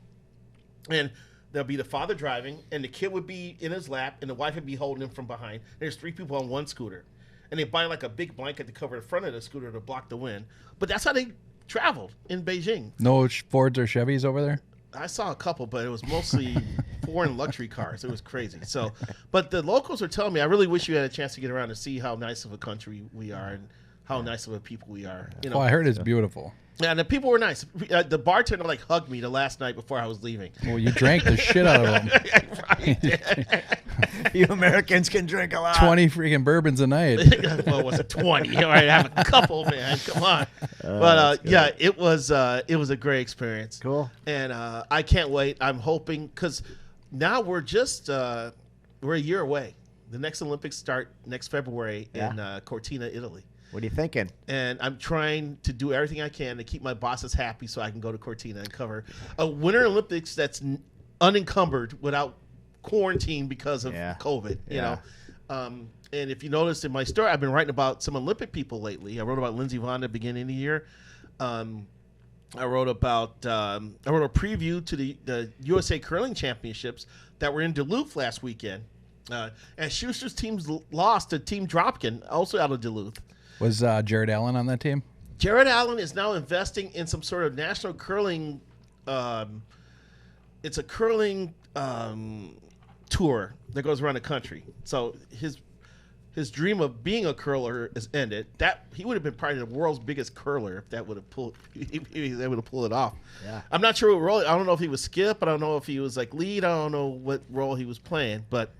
And there'll be the father driving, and the kid would be in his lap, and the wife would be holding him from behind. There's 3 people on one scooter. And they buy like a big blanket to cover the front of the scooter to block the wind. But that's how they traveled in Beijing. No Fords or Chevys over there? I saw a couple, but it was mostly foreign luxury cars. It was crazy. So, but the locals are telling me, I really wish you had a chance to get around and see how nice of a country we are and how nice of a people we are. You know, I heard it's beautiful. Yeah, and the people were nice. The bartender like hugged me the last night before I was leaving. Well, you drank the shit out of them. You Americans can drink a lot. 20 freaking bourbons a night. Well, was it 20? All right, have a couple, man. Come on. But yeah, it was a great experience. Cool. And I can't wait. I'm hoping because now we're a year away. The next Olympics start next February in Cortina, Italy. What are you thinking? And I'm trying to do everything I can to keep my bosses happy so I can go to Cortina and cover a Winter Olympics that's unencumbered without quarantine because of COVID, you know. And if you notice in my story, I've been writing about some Olympic people lately. I wrote about Lindsey Vonn at the beginning of the year. I wrote a preview to the USA Curling Championships that were in Duluth last weekend. And Schuster's teams lost to Team Dropkin, also out of Duluth. Was Jared Allen on that team? Jared Allen is now investing in some sort of national curling. It's a curling tour that goes around the country. So his dream of being a curler is ended. That he would have been probably the world's biggest curler if that would have pulled. If he was able to pull it off. Yeah. I'm not sure what role. I don't know if he was skip. I don't know if he was like lead. I don't know what role he was playing. But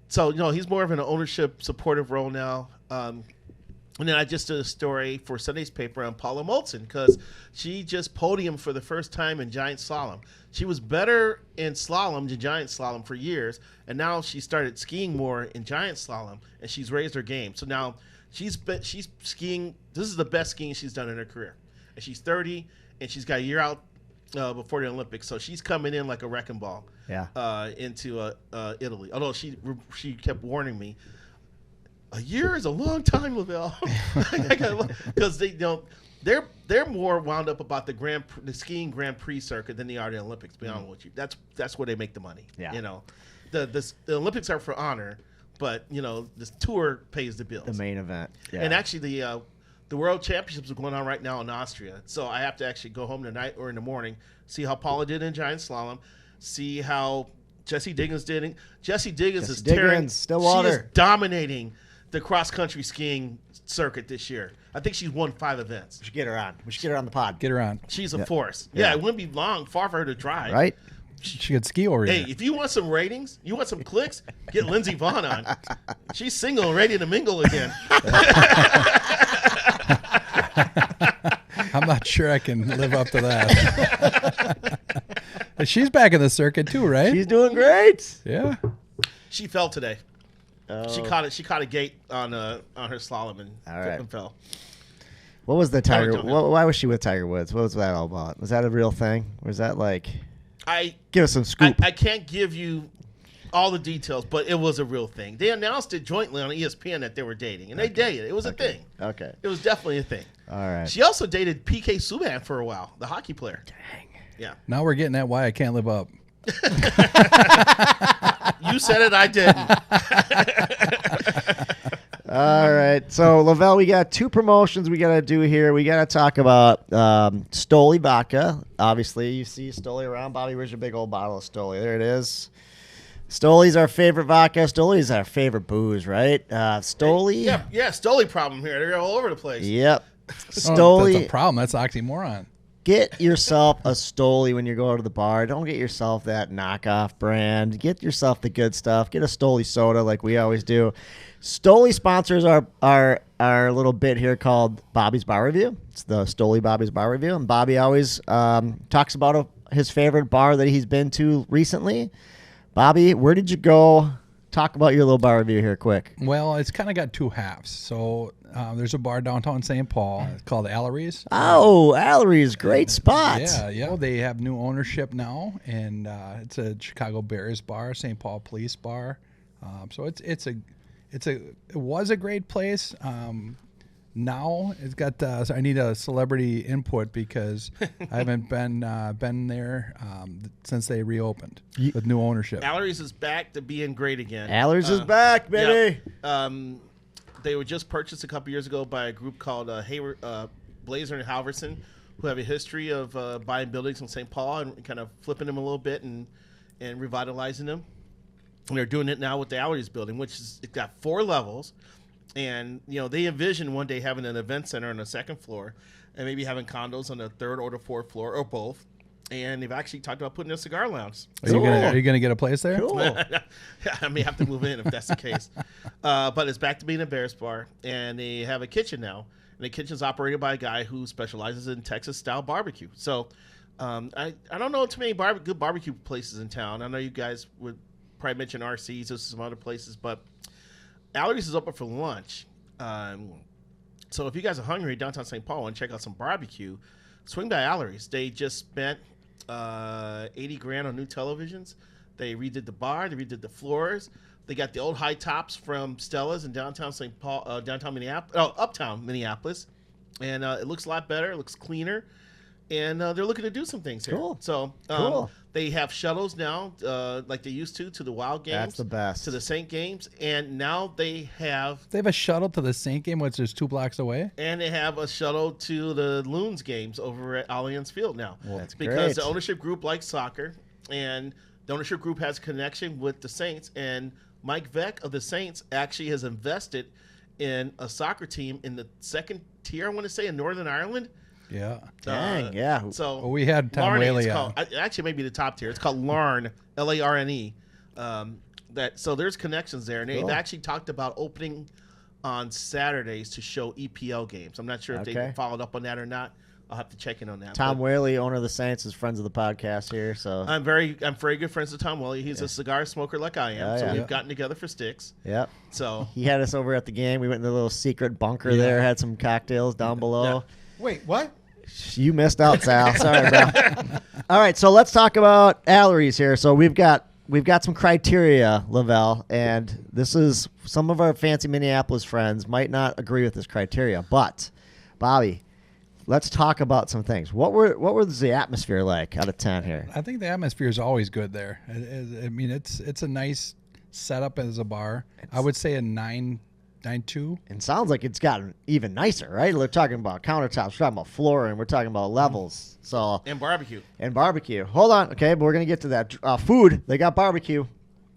so he's more of an ownership supportive role now. And then I just did a story for Sunday's paper on Paula Moltzen because she just podiumed for the first time in giant slalom. She was better in slalom than giant slalom for years, and now she started skiing more in giant slalom, and she's raised her game. So now she's skiing. This is the best skiing she's done in her career, and she's 30, and she's got a year out before the Olympics. So she's coming in like a wrecking ball into Italy. Although she kept warning me. A year is a long time, Lavelle, because they're more wound up about the skiing Grand Prix circuit than they are the Olympics. To be honest with you, that's where they make the money. Yeah. You know, the Olympics are for honor, but this tour pays the bills. The main event. Yeah. And actually, the World Championships are going on right now in Austria, so I have to actually go home tonight or in the morning, see how Paula did in giant slalom, see how Jessie Diggins did. Jessie Diggins is Stillwater. She is dominating the cross-country skiing circuit this year. I think she's won 5 events. We should get her on. We should get her on the pod. Get her on. She's a force. Yeah, it wouldn't be far for her to drive. Right? She could ski over here. Hey, if you want some ratings, you want some clicks, get Lindsey Vonn on. She's single and ready to mingle again. I'm not sure I can live up to that. She's back in the circuit too, right? She's doing great. Yeah. She fell today. She caught a gate on her slalom and fell. What was the Tiger? Why was she with Tiger Woods? What was that all about? Was that a real thing? Or was that like? Give us some scoop. I can't give you all the details, but it was a real thing. They announced it jointly on ESPN that they were dating, and they dated. It was a thing. Okay. It was definitely a thing. All right. She also dated PK Subban for a while, the hockey player. Dang. Yeah. Now we're getting at why I can't live up. You said it, I didn't. All right. So, Lavelle, we got 2 promotions we got to do here. We got to talk about Stoli vodka. Obviously, you see Stoli around. Bobby, where's your big old bottle of Stoli? There it is. Stoli's our favorite vodka. Stoli's our favorite booze, right? Stoli. Yeah, Stoli problem here. They're all over the place. Yep. That's Stoli. a problem. That's oxymoron. get yourself a Stoli when you go to the bar. Don't get yourself that knockoff brand. Get yourself the good stuff. Get a Stoli soda like we always do. Stoli sponsors our little bit here called Bobby's Bar Review. It's the Stoli Bobby's Bar Review. And Bobby always talks about his favorite bar that he's been to recently. Bobby, where did you go? Talk about your little bar review here quick. Well, it's kind of got two halves. So there's a bar downtown St. Paul. It's called Allery's. Oh, Allery's, great spot. Yeah. They have new ownership now, and it's a Chicago Bears bar, St. Paul Police bar. So it was a great place. Now it's got. So I need a celebrity input because I haven't been there since they reopened with new ownership. Allery's is back to being great again. Allery's is back, baby. Yeah. They were just purchased a couple years ago by a group called Blazer and Halverson, who have a history of buying buildings in St. Paul and kind of flipping them a little bit and revitalizing them. And they're doing it now with the Allery's building, which is it's got 4 levels. And, they envision one day having an event center on the 2nd floor and maybe having condos on the 3rd or the 4th floor or both. And they've actually talked about putting a cigar lounge. Are you gonna get a place there? Cool. I may have to move in if that's the case. But it's back to being a Bears bar. And they have a kitchen now. And the kitchen's operated by a guy who specializes in Texas-style barbecue. So I don't know too many good barbecue places in town. I know you guys would probably mention RC's or some other places, but Allery's is open for lunch. So if you guys are hungry downtown St. Paul and check out some barbecue, swing by Allery's. They just spent $80,000 on new televisions. They redid the bar. They redid the floors. They got the old high tops from Stella's in downtown St. Paul, uptown Minneapolis, and it looks a lot better. It looks cleaner, and they're looking to do some things here. Cool. So Cool. They have shuttles now, like they used to the Wild games. That's the best. To the Saint games, and now they have a shuttle to the Saint game, which is 2 blocks away. And they have a shuttle to the Loons games over at Allianz Field now. Well, that's because great. the ownership group likes soccer, and the ownership group has a connection with the Saints. And Mike Veck of the Saints actually has invested in a soccer team in the 2nd tier, I want to say, in Northern Ireland. Yeah. Dang, yeah. So we had Tom Larne, Whaley it's on. called, actually maybe the top tier. It's called Larne, Larne. So there's connections there, and Cool. they've actually talked about opening on Saturdays to show EPL games. I'm not sure if Okay. they followed up on that or not. I'll have to check in on that. Tom But Whaley, owner of the Saints, is friends of the podcast here. So I'm very good friends with Tom Whaley. He's a cigar smoker like I am, Oh, so yeah. we've gotten together for sticks. yep. So He had us over at the game. We went in the little secret bunker there, had some cocktails down below. Wait, what? You missed out, Sal. Sorry, bro. All right, so let's talk about Allery's here. So we've got some criteria, Lavelle, and this is some of our fancy Minneapolis friends might not agree with this criteria, but Bobby, let's talk about some things. What was the atmosphere like out of 10 here? I think the atmosphere is always good there. I mean, it's a nice setup as a bar. I would say a 9.2. It sounds like it's gotten even nicer, right? We're talking about countertops, we're talking about flooring, we're talking about levels. So and barbecue. and barbecue. Hold on, okay, but we're gonna get to that. Food, they got barbecue.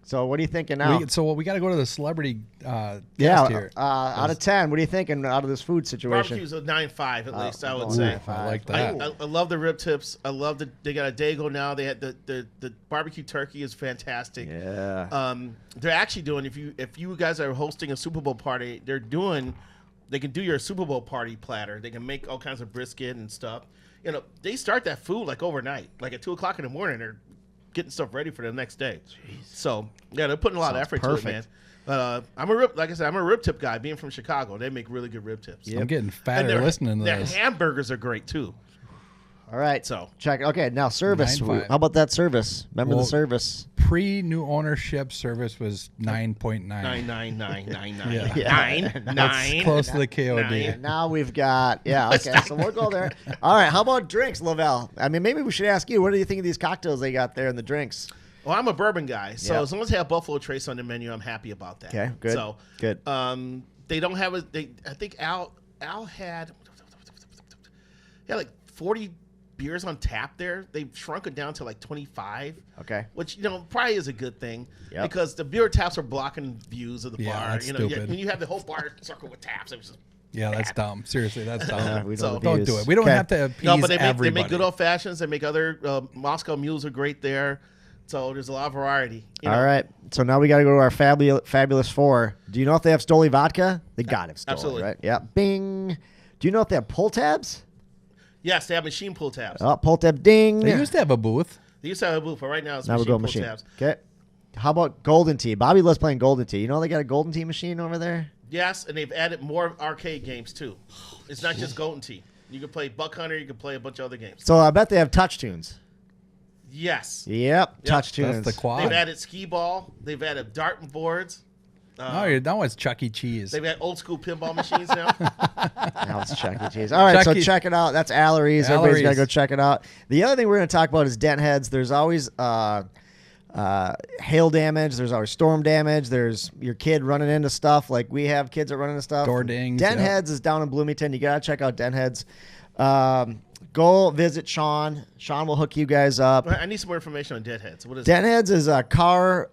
So what are you thinking now? We got to go to the celebrity yeah, guest here. out of 10, what are you thinking out of this food situation? Barbecue's a 9.5 at least, I would Ooh, say. I like I, that. I love the rib tips. I love they got a Dago now. They had the barbecue turkey is fantastic. Yeah. They're actually doing if you guys are hosting a Super Bowl party, they can do your Super Bowl party platter. They can make all kinds of brisket and stuff. They start that food like overnight, like at 2:00 in the morning. They're getting stuff ready for the next day. So yeah, they're putting a lot of effort to it, man. I'm a rib tip guy. Being from Chicago, they make really good rib tips. I'm getting And fatter listening to their this. hamburgers are great too. All right. So Check. Okay, now service. 9.5. How about that service? Remember Well, the service? Pre-new ownership service was 9.9. 99999 Yeah. That's close to the KOD. And now we've got, okay, so we'll go there. All right, how about drinks, Lavelle? I mean, maybe we should ask you, what do you think of these cocktails they got there in the drinks? Well, I'm a bourbon guy, so Yep. as long as they have Buffalo Trace on the menu, I'm happy about that. Okay, good. So Good. they don't have I think Al had like 40 beers on tap there. They've shrunk it down to like 25. Okay. Which probably is a good thing Yep. because the beer taps are blocking views of the Yeah, bar. that's stupid. When you have the whole bar circle with taps, it was just Yeah, that's dumb. Seriously, that's dumb. We So- Don't do it. We don't Okay. have to appease No, but they everybody. make good old fashions. They make other Moscow mules are great there. So there's a lot of variety. You know? All right. So now we got to go to our fabulous four. Do you know if they have Stoli vodka? They got it. Stoli, Absolutely. right? Yeah. Bing. Do you know if they have pull tabs? Yes, they have machine pull tabs. Oh, pull tab. Ding. They used to have a booth. They used to have a booth, but right now it's Now we're machine going pull machine. tabs. Okay. How about Golden Tee? Bobby loves playing Golden Tee. You know they got a Golden Tee machine over there? Yes, and they've added more arcade games too. It's not just Golden Tee. You can play Buck Hunter. You can play a bunch of other games. So I bet they have touch tunes. Yes. Yep. Touch tunes. That's the quad. They've added skee ball. They've added dart boards. No, it's Chuck E. Cheese. They've got old school pinball machines now. Now it's Chuck E. Cheese. All right, so check it out. That's Allery's. Everybody's got to go check it out. The other thing we're going to talk about is dent heads. There's always hail damage. There's always storm damage. There's your kid running into stuff like we have kids that run into stuff. Door dings, Dent yep. heads is down in Bloomington. You got to check out dent heads. Go visit Sean. Sean will hook you guys up. I need some more information on deadheads. What is Dent heads is a car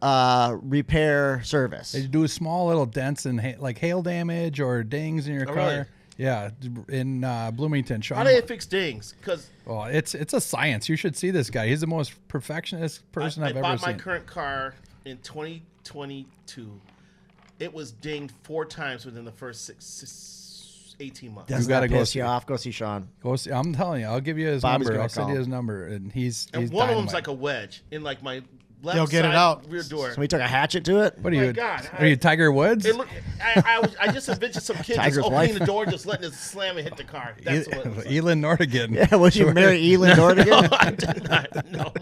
repair service. They do small little dents and like hail damage or dings in your car. really? Yeah, in Bloomington. Sean, How do they fix dings? Because well, it's a science. You should see this guy. He's the most perfectionist person I've I ever bought my seen. current car in 2022. It was dinged 4 times within the first 18 months. Does You gotta that go piss see- you off? Go see Sean. Go see, I'm telling you, I'll give you his Bobby's number. gonna I'll send call you him. his number, and he's And one of them's dynamite. like a wedge in like my left They'll get it side out. rear door. So we took a hatchet to it. What are my you? God, Are you Tiger Woods? It looked, I just envisioned some kid Tiger's just opening wife. the door, just letting it slam and hit the car. That's what it was like. Elin Nordigan. Yeah, would you marry Elin Dordigan? I did not. No.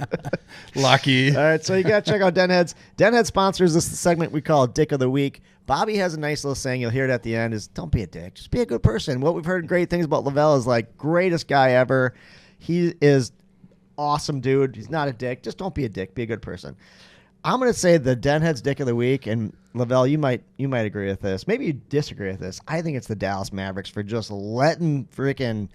Lucky. All right, so you got to check out Den Heads. Den Head sponsors this segment we call Dick of the Week. Bobby has a nice little saying. You'll hear it at the end is, don't be a dick. Just be a good person. What we've heard great things about Lavelle is like, greatest guy ever. He is awesome dude. He's not a dick. Just don't be a dick. Be a good person. I'm going to say the Den Head's Dick of the Week, and Lavelle, you might agree with this. Maybe you disagree with this. I think it's the Dallas Mavericks for just letting freaking...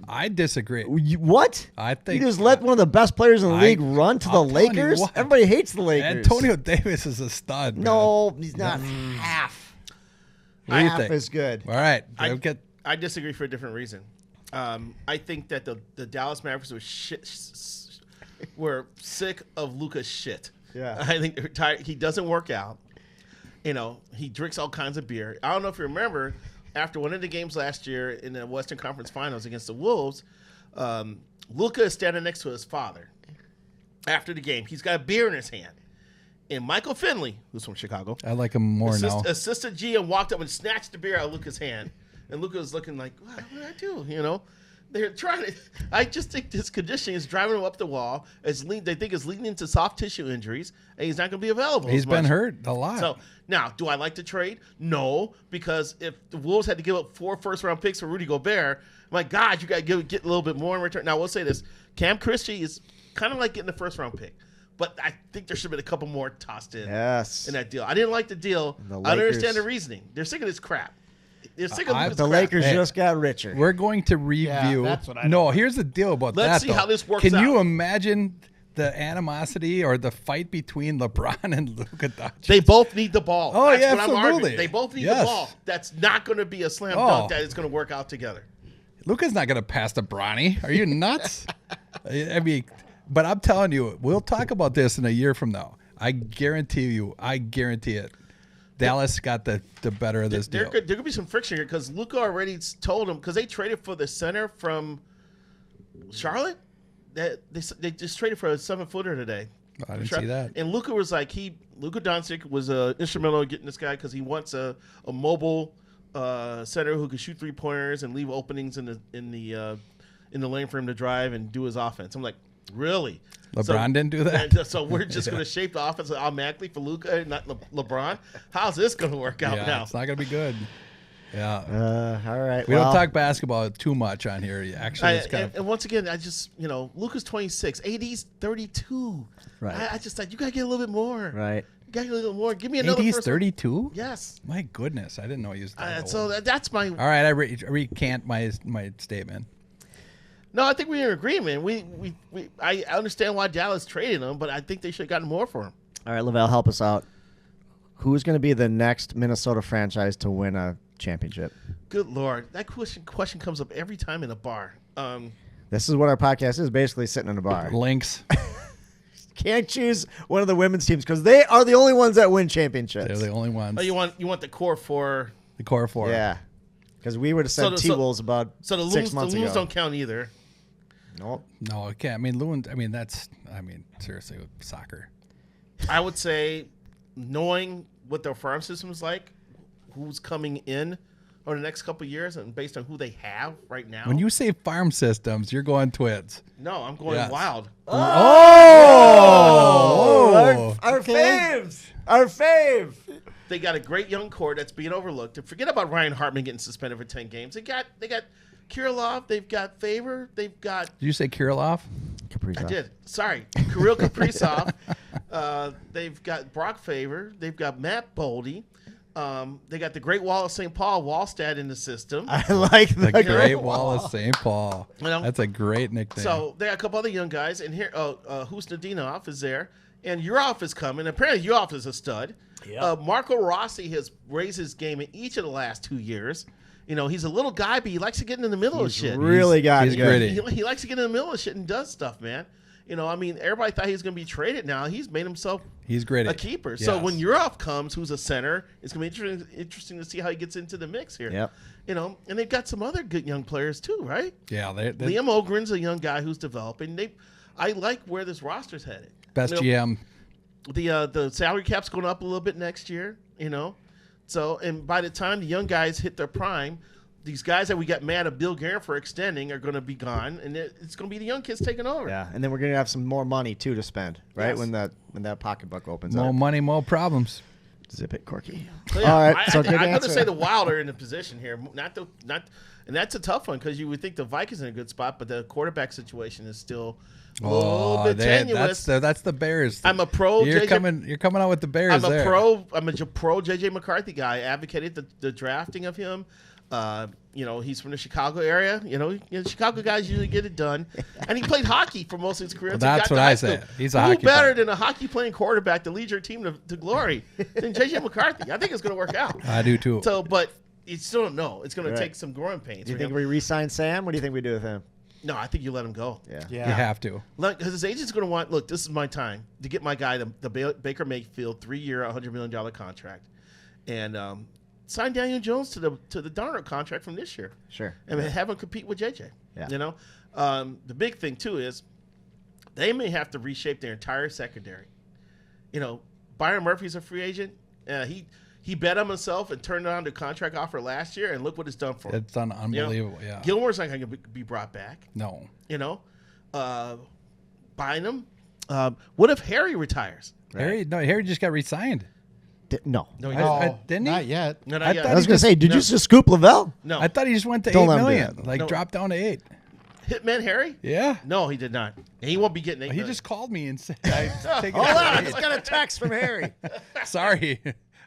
I disagree. What? I think you just let one of the best players in the league run to the I'm telling you Lakers? what. Everybody hates the Lakers. Antonio Davis is a stud. Man. No, he's not half. What do you Half think? is good. All right. I disagree for a different reason. I think that the Dallas Mavericks were sick of Luka's shit. Yeah. I think they're tired. He doesn't work out. You know, he drinks all kinds of beer. I don't know if you remember, after one of the games last year in the Western Conference Finals against the Wolves, Luka is standing next to his father. After the game, he's got a beer in his hand. And Michael Finley, who's from Chicago, I like him more now. assistant GM walked up and snatched the beer out of Luka's hand. And Luka was looking like, what did I do? You know? They're trying to. I just think this conditioning is driving him up the wall. They think it's leading into soft tissue injuries, and he's not going to be available. He's as been much. hurt a lot. So now, do I like to trade? No, because if the Wolves had to give up 4 first-round picks for Rudy Gobert, my God, you got to get a little bit more in return. Now, we'll say this: Cam Christie is kind of like getting the first-round pick, but I think there should have been a couple more tossed in Yes. in that deal. I didn't like the deal. The I don't Lakers- understand the reasoning. They're sick of this crap. They're sick of Luka's The crap. Lakers Hey. just got richer. We're going to review. that's what I no, here's the deal about that. Let's see though. how this works Can you out. imagine the animosity or the fight between LeBron and Luka Doncic? They both need the ball. Oh, That's yeah, what I'm arguing. absolutely. They both need Yes. the ball. That's not going to be a slam Oh. dunk that is going to work out together. Luka's not going to pass to Bronny. Are you nuts? I mean, but I'm telling you, we'll talk about this in a year from now. I guarantee you. I guarantee it. Dallas got the better of this There deal. could be some friction here because Luka already told him, because they traded for the center from Charlotte. That they just traded for a 7-footer today. I didn't see that. And Luka was like, Luka Doncic was instrumental in getting this guy because he wants a mobile center who can shoot 3-pointers and leave openings in the lane for him to drive and do his offense. I'm like, really? LeBron didn't do that? and so we're just going to shape the offense automatically for Luka and not LeBron? How's this going to work out Yeah, now? it's not going to be good. Yeah. All right. We don't talk basketball too much on here. Actually, it's kind and once again, I just, Luka's 26, AD's 32. Right. I just thought, you got to get a little bit more. Right. You got to get a little more. Give me of. another AD's first 32? Yes. My goodness, I didn't know he was that old. So that's my. All right, I recant my statement. No, I think we're in agreement. I understand why Dallas traded him, but I think they should have gotten more for him. All right, Lavelle, help us out. Who's going to be the next Minnesota franchise to win a championship. Good Lord. That question comes up every time in a bar. This is what our podcast is, basically sitting in a bar. Lynx. Can't choose one of the women's teams because they are the only ones that win championships. They're the only ones. Oh, you want the core four. The core four. Yeah. Because we were to send T-Wolves about so the 6 months the ago. Loons don't count either. Nope. No, it can't. I mean, Loon. I mean, seriously, with soccer. I would say, knowing what their farm system is like, who's coming in over the next couple of years, and based on who they have right now. When you say farm systems, you're going Twins. No, I'm going Yes. Wild. Oh! Our faves! Our fave! They got a great young core that's being overlooked. And forget about Ryan Hartman getting suspended for 10 games. They got Kirilov. They've got Favor. They've got. Did you say Kirilov? I did. Sorry, Kirill Kaprizov. They've got Brock Favor. They've got Matt Boldy. They got the Great Wall of St. Paul, Wallstad in the system. I like The the Great Wall of St. Paul. You know? That's a great nickname. So they got a couple other young guys, and here Husnudinov is there, and Urov is coming. Apparently, Urov is a stud. Yep. Marco Rossi has raised his game in each of the last 2 years. You know, he's a little guy, but he likes to get in the middle of shit. Really got he's good. gritty. He likes to get in the middle of shit and does stuff, man. You know, I mean, everybody thought he was going to be traded now. He's made himself He's gritty. a keeper. So Yes. when Urov comes, who's a center, it's going to be interesting to see how he gets into the mix here. Yep. You know, and they've got some other good young players too, right? Yeah, they Liam Ogren's a young guy who's developing. I like where this roster's headed. best You know, GM. The salary cap's going up a little bit next year, you know. So, and by the time the young guys hit their prime, these guys that we got mad at Bill Guerin for extending are going to be gone, and it's going to be the young kids taking over. Yeah, and then we're gonna have some more money too to spend, right? Yes. When that pocketbook opens More up. money, more problems. Zip it, Corky. So, yeah, All right, so I'm good going to answer. say the Wild are in a position here, and that's a tough one because you would think the Vikings are in a good spot, but the quarterback situation is still a little bit tenuous. That's the Bears. I'm a pro. You're JJ coming out with the Bears. I'm a there. pro JJ McCarthy guy. I advocated the drafting of him. You know, he's from the Chicago area. You know, Chicago guys usually get it done. And he played hockey for most of his career. Well, until he that's got to what high I school. said. He's a Who hockey better player. than a hockey playing quarterback to lead your team to glory than JJ McCarthy? I think it's going to work out. I do too. So, but you still don't know. It's going Right. to take some growing pains. Do you for think him. we re-sign Sam? What do you think we do with him? No, I think you let him go. Yeah. You have to. Because his agent's going to want, look, this is my time to get my guy the Baker Mayfield 3-year, $100 million contract. And sign Daniel Jones to the Darnold contract from this year. Sure. And have him compete with JJ. Yeah. You know, the big thing too is they may have to reshape their entire secondary. You know, Byron Murphy's a free agent. He bet on himself and turned down the contract offer last year, and look what it's done for him. It's done You know? unbelievable. Yeah. Gilmore's not going to be brought back. No. You know, Bynum. What if Harry retires? Harry just got re-signed. No. No, he I- doesn't. didn't he? Not yet. No, I not yet. thought I was he gonna just- say, did no. you just scoop Lavelle? No. I thought he just went to Don't 8 let him do million. that. Like No. dropped down to 8. Hitman Harry? Yeah. No, he did not. And he won't be getting 8 He million. just called me and said, "I take it Hold on, I to just 8." got a text from Harry. Sorry,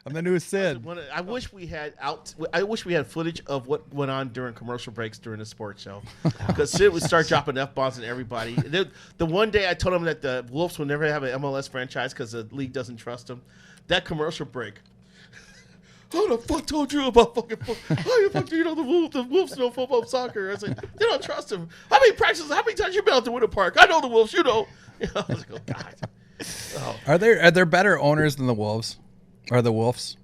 I'm the new Sid. I wish we had footage of what went on during commercial breaks during the sports show, because Sid would start dropping F-bombs on everybody. The one day I told him that the Wolves will never have an MLS franchise because the league doesn't trust them. That commercial break. Who the fuck told you about fucking football? How the fuck do you know the Wolves? The Wolves know football and soccer. I said, they don't trust him. How many times you been out to Winter Park? I know the Wolves, you know. I was like, oh, God. Oh. Are there better owners than the Wolves? Or the Wolves?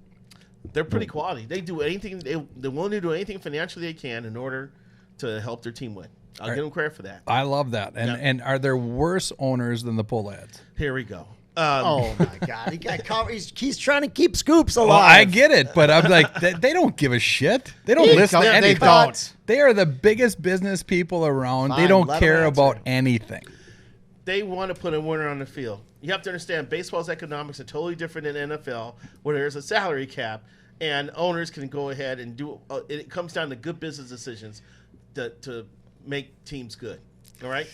They're pretty quality. They do anything. They're willing to do anything financially they can in order to help their team win. I'll give them credit for that. I love that. And are there worse owners than the Pullads? Here we go. Oh my God, he got covered. He's trying to keep scoops alive. Well, I get it, but I'm like, they don't give a shit. They don't listen to they anything. don't. They are the biggest business people around. They Fine, don't let care them answer. about anything. They want to put a winner on the field. You have to understand, baseball's economics are totally different than NFL, where there's a salary cap, and owners can go ahead and do. It comes down to good business decisions to make teams good. All right.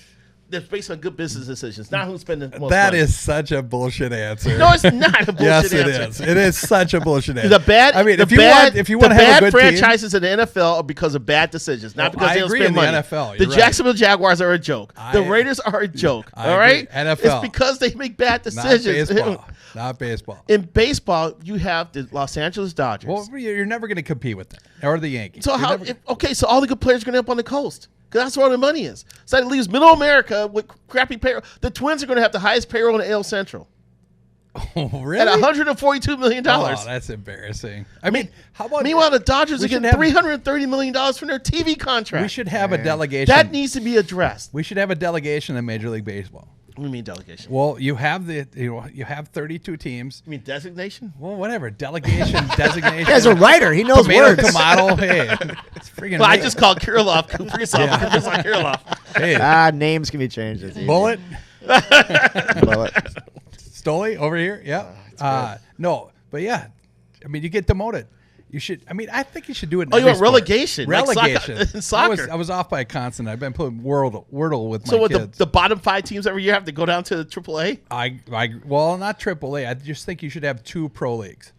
That's based on good business decisions, not who's spending the most That money. is such a bullshit answer. No, it's not a bullshit Yes, it answer. is. It is such a bullshit answer. The bad. I mean, the if you bad, want to have a good team, franchises in the NFL are because of bad decisions, not Well, because I they don't agree spend in the money. NFL, The you're right. Jacksonville Jaguars are a joke. The Raiders are a joke. I all agree. right, NFL. It's because they make bad Not decisions. baseball. Not baseball. In baseball, you have the Los Angeles Dodgers. Well, you're never going to compete with them or the Yankees. so You're how? never- So all the good players are going to end up on the coast because that's where all the money is. So that leaves Middle America with crappy payroll. The Twins are going to have the highest payroll in the AL Central Oh, at really? $142 million. Oh, that's embarrassing. I mean, how about Meanwhile, the Dodgers we are getting should have- $330 million from their TV contract. we should have a delegation. That needs to be addressed. We should have a delegation in Major League Baseball. What do you mean delegation? Well, you have you have 32 teams. You mean designation? Well, whatever. Delegation, designation. This guy's a writer. He knows Tomato, words. tomato. Hey, it's freaking. Well, I just called Kirilov. Forget Kirilov. Hey, Names can be changed. It's easy. Bullet, Bullet. Stoli over here. Yeah. No, but yeah. I mean, you get demoted. You should. I mean, I think you should do it. In Oh, you every want sport. relegation? Like Relegation. in soccer. I was off by a constant. I've been playing Wordle with So my what, kids. the bottom 5 teams every year have to go down to AAA? Well, not AAA. I just think you should have 2 pro leagues.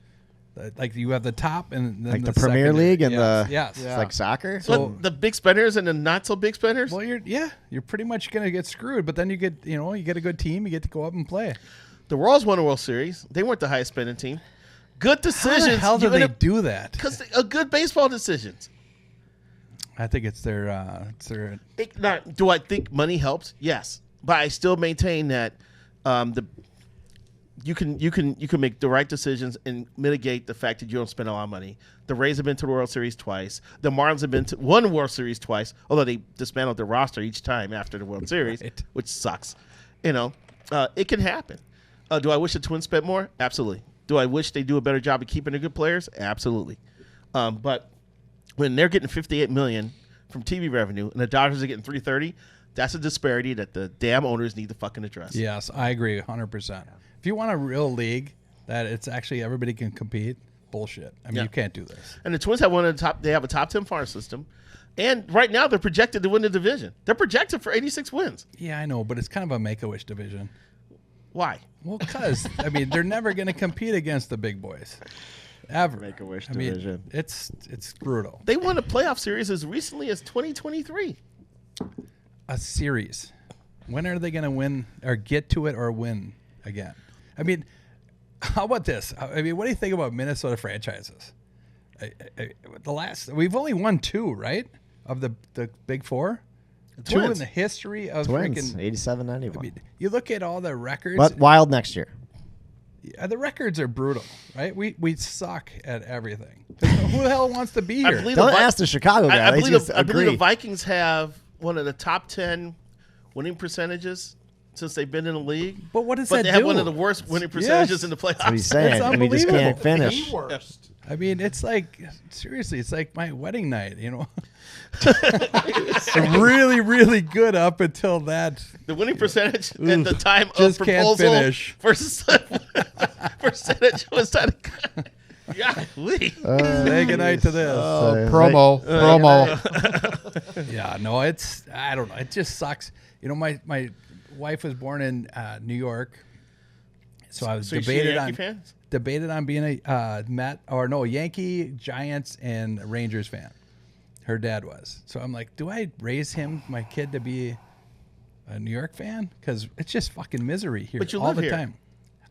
Like you have the top and then Like the second- Premier League and yes, the yes. It's like soccer. So the big spenders and the not so big spenders? Well, you're pretty much gonna get screwed. But then you get a good team. You get to go up and play. The Royals won a World Series. They weren't the highest spending team. Good decisions. How the hell do they do that? Because good baseball decisions. I think it's their Do I think money helps? Yes, but I still maintain that you can make the right decisions and mitigate the fact that you don't spend a lot of money. The Rays have been to the World Series twice. The Marlins have been to one World Series twice, although they dismantled the roster each time after the World Series, Right. which sucks. It can happen. Do I wish the Twins spent more? Absolutely. Do I wish they do a better job of keeping the good players? Absolutely. But when they're getting $58 million from TV revenue and the Dodgers are getting $330, that's a disparity that the damn owners need to fucking address. Yes, I agree 100%. If you want a real league that it's actually everybody can compete, bullshit. I mean, Yeah. you can't do this. And the Twins have one of the top. They have a top 10 farm system, and right now they're projected to win the division. They're projected for 86 wins. Yeah, I know, but it's kind of a make-a-wish division. Why? Well, because I mean, they're never going to compete against the big boys, ever. Make-a-wish I mean, division. it's brutal. They won a playoff series as recently as 2023. A series. When are they going to win or get to it or win again? I mean, how about this? I mean, what do you think about Minnesota franchises? We've only won 2, right? Of the big 4? 2 in Twins. the history of Twins, freaking. 87, 91. I mean, you look at all the records. But Wild next year. The records are brutal, right? We suck at everything. Who the hell wants to be here? believe Don't the Vi- ask the Chicago guy. I They believe, just I believe the agree. Vikings have one of the top 10 winning percentages since they've been in the league. But what does But that they have do? one of the worst winning percentages in the That's what he's playoffs. saying. It's And we just can't unbelievable. finish. worst. I mean, it's like seriously, it's like my wedding night. It's really, really good up until that. The winning percentage at the time of Just can't proposal finish. versus percentage was time. Yeah, Say goodnight to this. Promo. Yeah, no, I don't know. It just sucks. My wife was born in New York, so I was So is she a debated Yankee on fan? debated on being a Yankee, Giants, and Rangers fan. Her dad was. So I'm like, do I raise my kid to be a New York fan? Because it's just fucking misery here But you all live the here. time.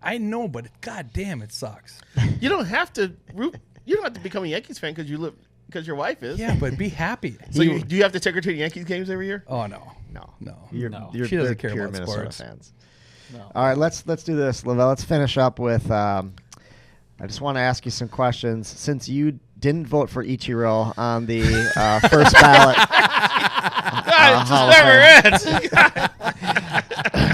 I know, but god damn, it sucks. You don't have to root. You don't have to become a Yankees fan because your wife is. Yeah, but be happy. So do you have to take her to the Yankees games every year? Oh no, No. no. You're She doesn't they're care pure about Minnesota sports. fans. All right, let's do this, Lavelle. Let's finish up with. I just want to ask you some questions since you didn't vote for Ichiro on the first ballot. God, it just never ends.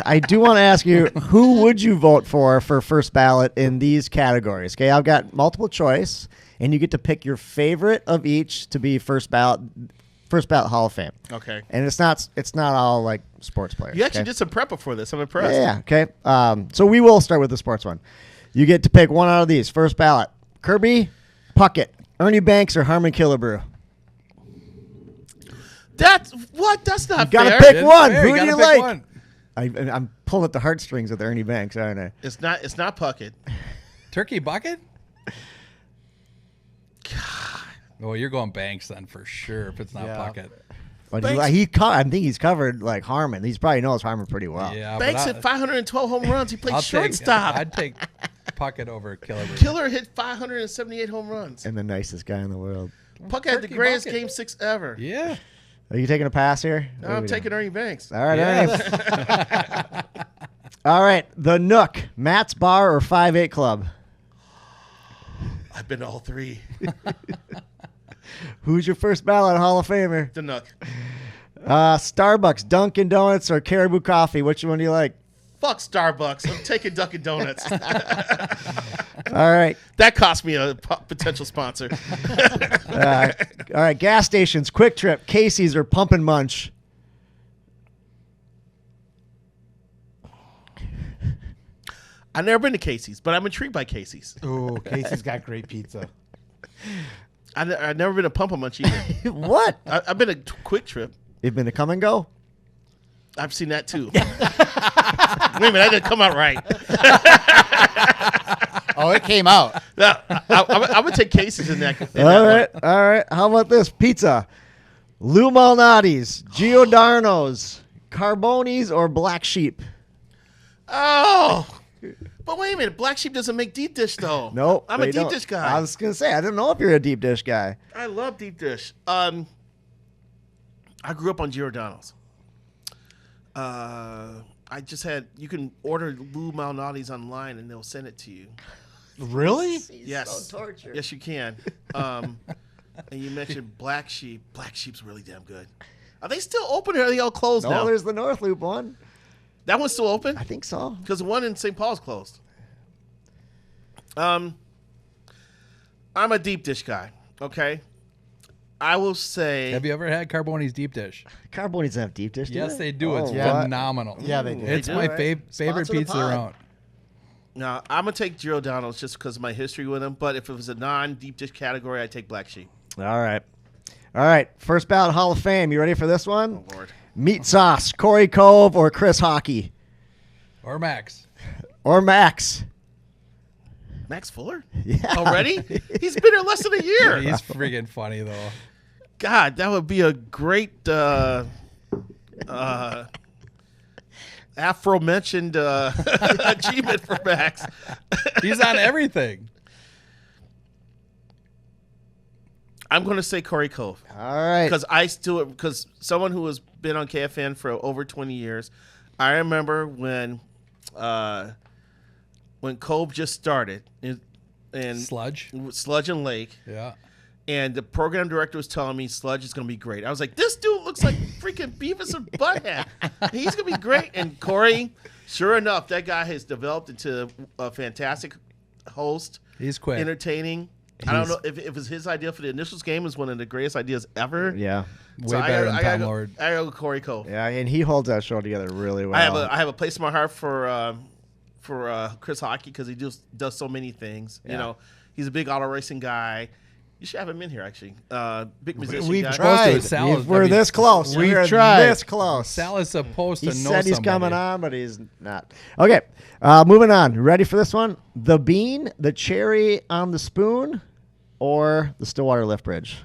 I do want to ask you, who would you vote for first ballot in these categories? Okay, I've got multiple choice, and you get to pick your favorite of each to be first ballot Hall of Fame. Okay. And it's not all like sports players. You actually okay? did some prep before this. I'm impressed. Yeah. Okay. So we will start with the sports one. You get to pick one out of these. First ballot: Kirby Puckett, Ernie Banks, or Harmon Killebrew. That's not You gotta fair. pick It's one. fair, Who you do gotta you pick like? one. I'm pulling at the heartstrings with Ernie Banks, aren't I? It's not Puckett. Turkey bucket? God. Well, you're going Banks then for sure if it's not Yeah. Puckett. But Banks- I think he's covered like Harmon. He's probably knows Harmon pretty well. Yeah, Banks but hit 512 home runs. He played I'll shortstop. I'd take Puck it over Killer. Killer hit 578 home runs. And the nicest guy in the world. Puck had the Turkey greatest bucket. Game 6 ever. Yeah. Are you taking a pass here? No, I'm taking Ernie Banks. All right, Yes. Ernie. All right, the Nook, Matt's Bar or 5-8 Club? I've been to all three. Who's your first ballot Hall of Famer? The Nook. Starbucks, Dunkin' Donuts, or Caribou Coffee? Which one do you like? Fuck Starbucks. I'm taking Dunkin' Donuts. All right. That cost me a potential sponsor. All right, gas stations, Quick Trip, Casey's, or Pump and Munch? I've never been to Casey's, but I'm intrigued by Casey's. Ooh, Casey's got great pizza. I've never been to Pump a Munch either. What? I've been to Quick Trip. You've been to Come and Go? I've seen that too. Wait a minute, that didn't come out right. Oh, it came out. No, I'm gonna take Casey's in that. All right. How about this? Pizza. Lou Malnati's, Giordano's, Carboni's, or Black Sheep? Oh, but wait a minute. Black Sheep doesn't make deep dish though. Nope. I'm a they deep don't. dish guy. I was going to say, I didn't know if you're a deep dish guy. I love deep dish. I grew up on Giordano's. I just had, you can order Lou Malnati's online and they'll send it to you. Really? Yes. So tortured. Yes, you can. And you mentioned Black Sheep. Black Sheep's really damn good. Are they still open or are they all closed No, now? there's the North Loop one. That one's still open? I think so. Because the one in St. Paul's closed. I'm a deep dish guy, okay? I will say... Have you ever had Carboni's deep dish? Carboni's have deep dish, do Yes, they do. It's yeah. phenomenal. Yeah, they do. It's They do, my right? favorite Sponsor the pizza pod. around. No, I'm going to take Giordano's just because of my history with them. But if it was a non-deep dish category, I'd take Black Sheep. All right. First ballot Hall of Fame. You ready for this one? Oh, Lord. Meat Sauce, Corey Cove, or Chris Hockey? Or Max. Or Max? Max Fuller? Yeah. Already? He's been here less than a year. He's friggin' funny, though. God, that would be a great Afro-mentioned achievement for Max. He's on everything. I'm going to say Corey Cove. All right. Because someone who has been on KFN for over 20 years, I remember when Cove just started and Sludge. Sludge and Lake, Yeah. and the program director was telling me Sludge is going to be great. I was like, this dude looks like freaking Beavis and Butthead. He's going to be great. And Corey, sure enough, that guy has developed into a fantastic host, He's quick. entertaining. I don't know if it was his idea for the initials game is one of the greatest ideas ever. Yeah. Way better than Tom Lord. I gotta go Corey Cove. Yeah, and he holds that show together really well. I have a place in my heart for Chris Hockey because he does so many things. Yeah. You know, he's a big auto racing guy. You should have him in here actually. Big musician We've guy. tried. Sal is- We're this close. We've We're tried. this close. Sal is supposed He to know said he's somebody. coming on, but he's not. Okay, moving on. Ready for this one? The bean, the cherry on the spoon, or the Stillwater Lift Bridge?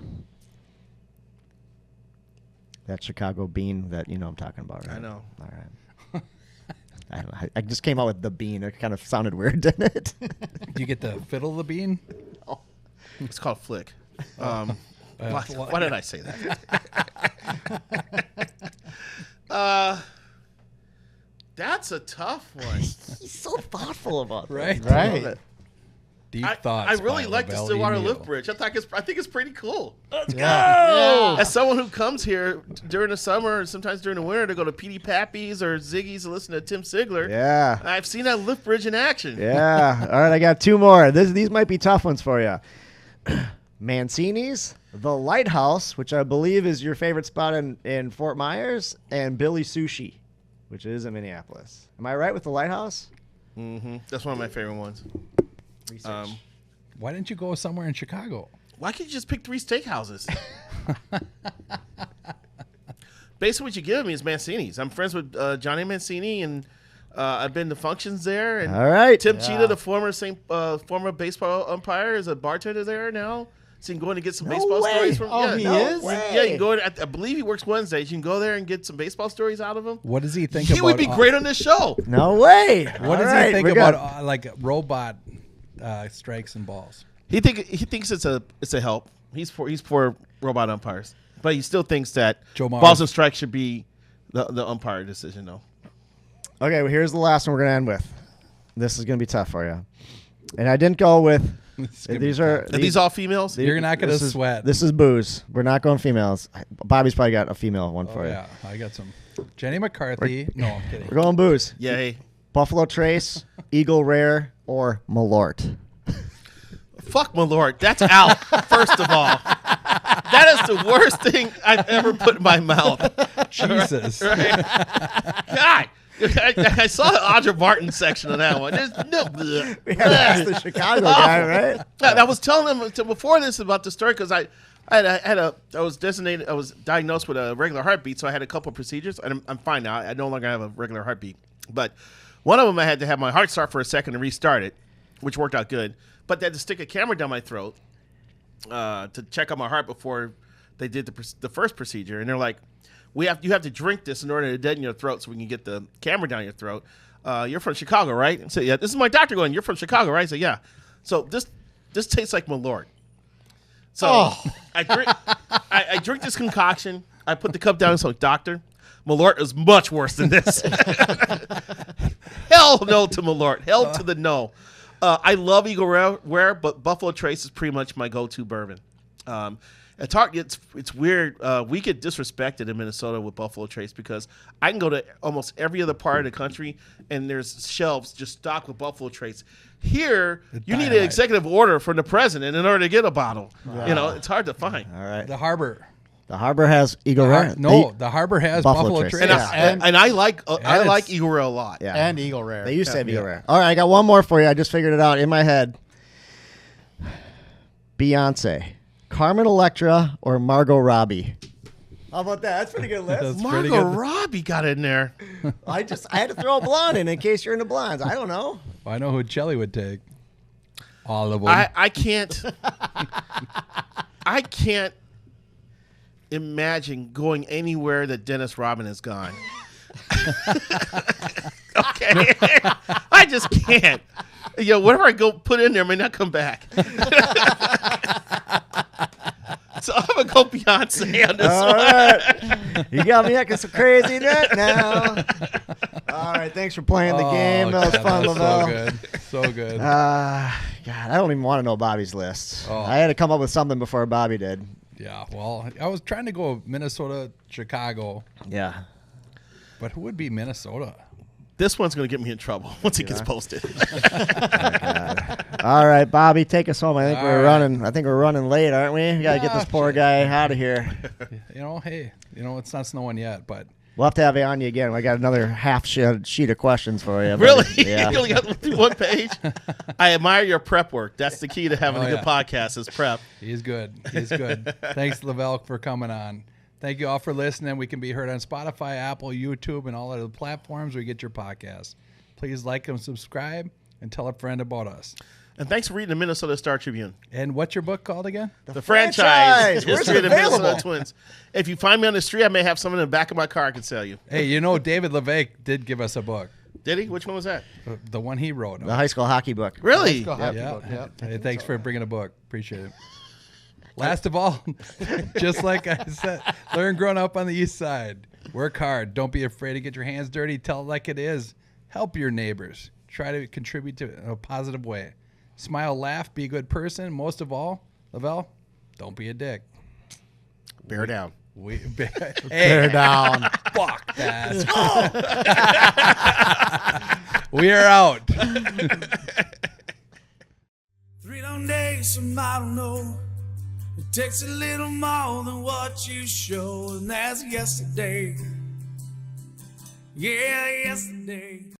That Chicago bean that you know I'm talking about, right? I know. All right. I just came out with the bean. It kind of sounded weird, didn't it? Do you get the fiddle the bean? It's called Flick. Why did I say that? That's a tough one. He's so thoughtful about that. Right. I love Right. it. Deep I thoughts. really by like the Velle Stillwater E. Lift Bridge. I think it's pretty cool. Yeah. As someone who comes here during the summer and sometimes during the winter to go to Petey Pappy's or Ziggy's to listen to Tim Sigler, Yeah. I've seen that lift bridge in action. Yeah. All right, I got two more. These might be tough ones for you. Mancini's, the Lighthouse, which I believe is your favorite spot in Fort Myers, and Billy Sushi, which is in Minneapolis. Am I right with the Lighthouse? Mm-hmm. That's one of my favorite ones. Why didn't you go somewhere in Chicago? Why can't you just pick 3 steakhouses? Basically, what you give me is Mancini's. I'm friends with Johnny Mancini, and I've been to functions there. And All right. Tim Cheetah, the former baseball umpire, is a bartender there now. So you can go in and get some baseball way. stories from. Oh, he is? Yeah, you can go in. I believe he works Wednesdays. You can go there and get some baseball stories out of him. What does he think He about? would be great on this show. No way. What All does right, he think we're about good. like robot strikes and balls. He thinks it's a help. He's for robot umpires, but he still thinks that Joe Mauer. balls and strikes should be the umpire decision, though. Okay, well, here's the last one we're gonna end with. This is gonna be tough for you, and I didn't go with. These are these all females? You're not gonna this is- sweat. This is booze. We're not going females. Bobby's probably got a female one Oh for you. yeah, I got some. Jenny McCarthy. No, I'm kidding. We're going booze. Yay. Buffalo Trace, Eagle Rare, or Malort. Fuck Malort. That's out, first of all. That is the worst thing I've ever put in my mouth. Jesus. God. I saw the Audra Martin section of that one. There's no. We had to ask the Chicago guy, right? I was telling him before this about the story because I was diagnosed with a regular heartbeat, so I had a couple of procedures. And I'm fine now. I no longer have a regular heartbeat, but one of them I had to have my heart start for a second and restart it, which worked out good. But they had to stick a camera down my throat to check on my heart before they did the first procedure, and they're like, you have to drink this in order to deaden your throat so we can get the camera down your throat. You're from Chicago, right? I said, yeah. This is my doctor going, you're from Chicago, right? I said, yeah. So this tastes like Malort. So I drink this concoction. I put the cup down and said, doctor, Malort is much worse than this. Hell no to Malort. Hell to the no. I love Eagle Rare, but Buffalo Trace is pretty much my go-to bourbon. It's weird. We get disrespected in Minnesota with Buffalo Trace because I can go to almost every other part of the country and there's shelves just stocked with Buffalo Trace. Here, you need an executive order from the president in order to get a bottle. Wow. It's hard to find. All right. The Harbor. The Harbor has Eagle Rare. The Harbor has Buffalo Trace. And I like Eagle Rare a lot. Yeah. And Eagle Rare. They used to have Eagle Rare. All right, I got one more for you. I just figured it out in my head. Beyonce, Carmen Electra, or Margot Robbie? How about that? That's a pretty good list. That's pretty Margot good. Robbie got in there. I had to throw a blonde in case you're into blondes. I don't know. Well, I know who Jelly would take. All of them. I can't. I can't imagine going anywhere that Dennis Rodman has gone. Okay, I just can't. Whatever I go put in there may not come back. So I'm gonna go Beyonce on this All one. right. You got me acting so crazy right now. All right, thanks for playing the game. That was fun, Lavelle. So good. God, I don't even want to know Bobby's list. Oh. I had to come up with something before Bobby did. Yeah, well, I was trying to go Minnesota, Chicago, Yeah. but who would be Minnesota? This one's gonna get me in trouble once it gets posted. All right, Bobby, take us home. I think All we're right. running. I think we're running late, aren't we? We gotta get this poor guy out of here. It's not snowing yet, but We'll have to have you on you again. I got another half sheet of questions for you. Really? Yeah. You only got one page? I admire your prep work. That's the key to having a good yeah. podcast is prep. he's good. He's good. Thanks, Lavelle, for coming on. Thank you all for listening. We can be heard on Spotify, Apple, YouTube, and all other platforms where you get your podcasts. Please like and subscribe and tell a friend about us. And thanks for reading the Minnesota Star Tribune. And what's your book called again? The franchise Where's history it of the Minnesota available? Twins. If you find me on the street, I may have some in the back of my car I can sell you. Hey, David LeVay did give us a book. Did he? Which one was that? The one he wrote. The high school hockey book. Really? Yeah. Hey, thanks for bringing a book. Appreciate it. Last of all, just like I said, learn growing up on the east side. Work hard. Don't be afraid to get your hands dirty. Tell it like it is. Help your neighbors. Try to contribute to it in a positive way. Smile, laugh, be a good person. Most of all, Lavelle, don't be a dick. Bear down. Bear down. Fuck that. We are out. 3 long days, some I don't know. It takes a little more than what you show, and that's yesterday. Yeah, yesterday.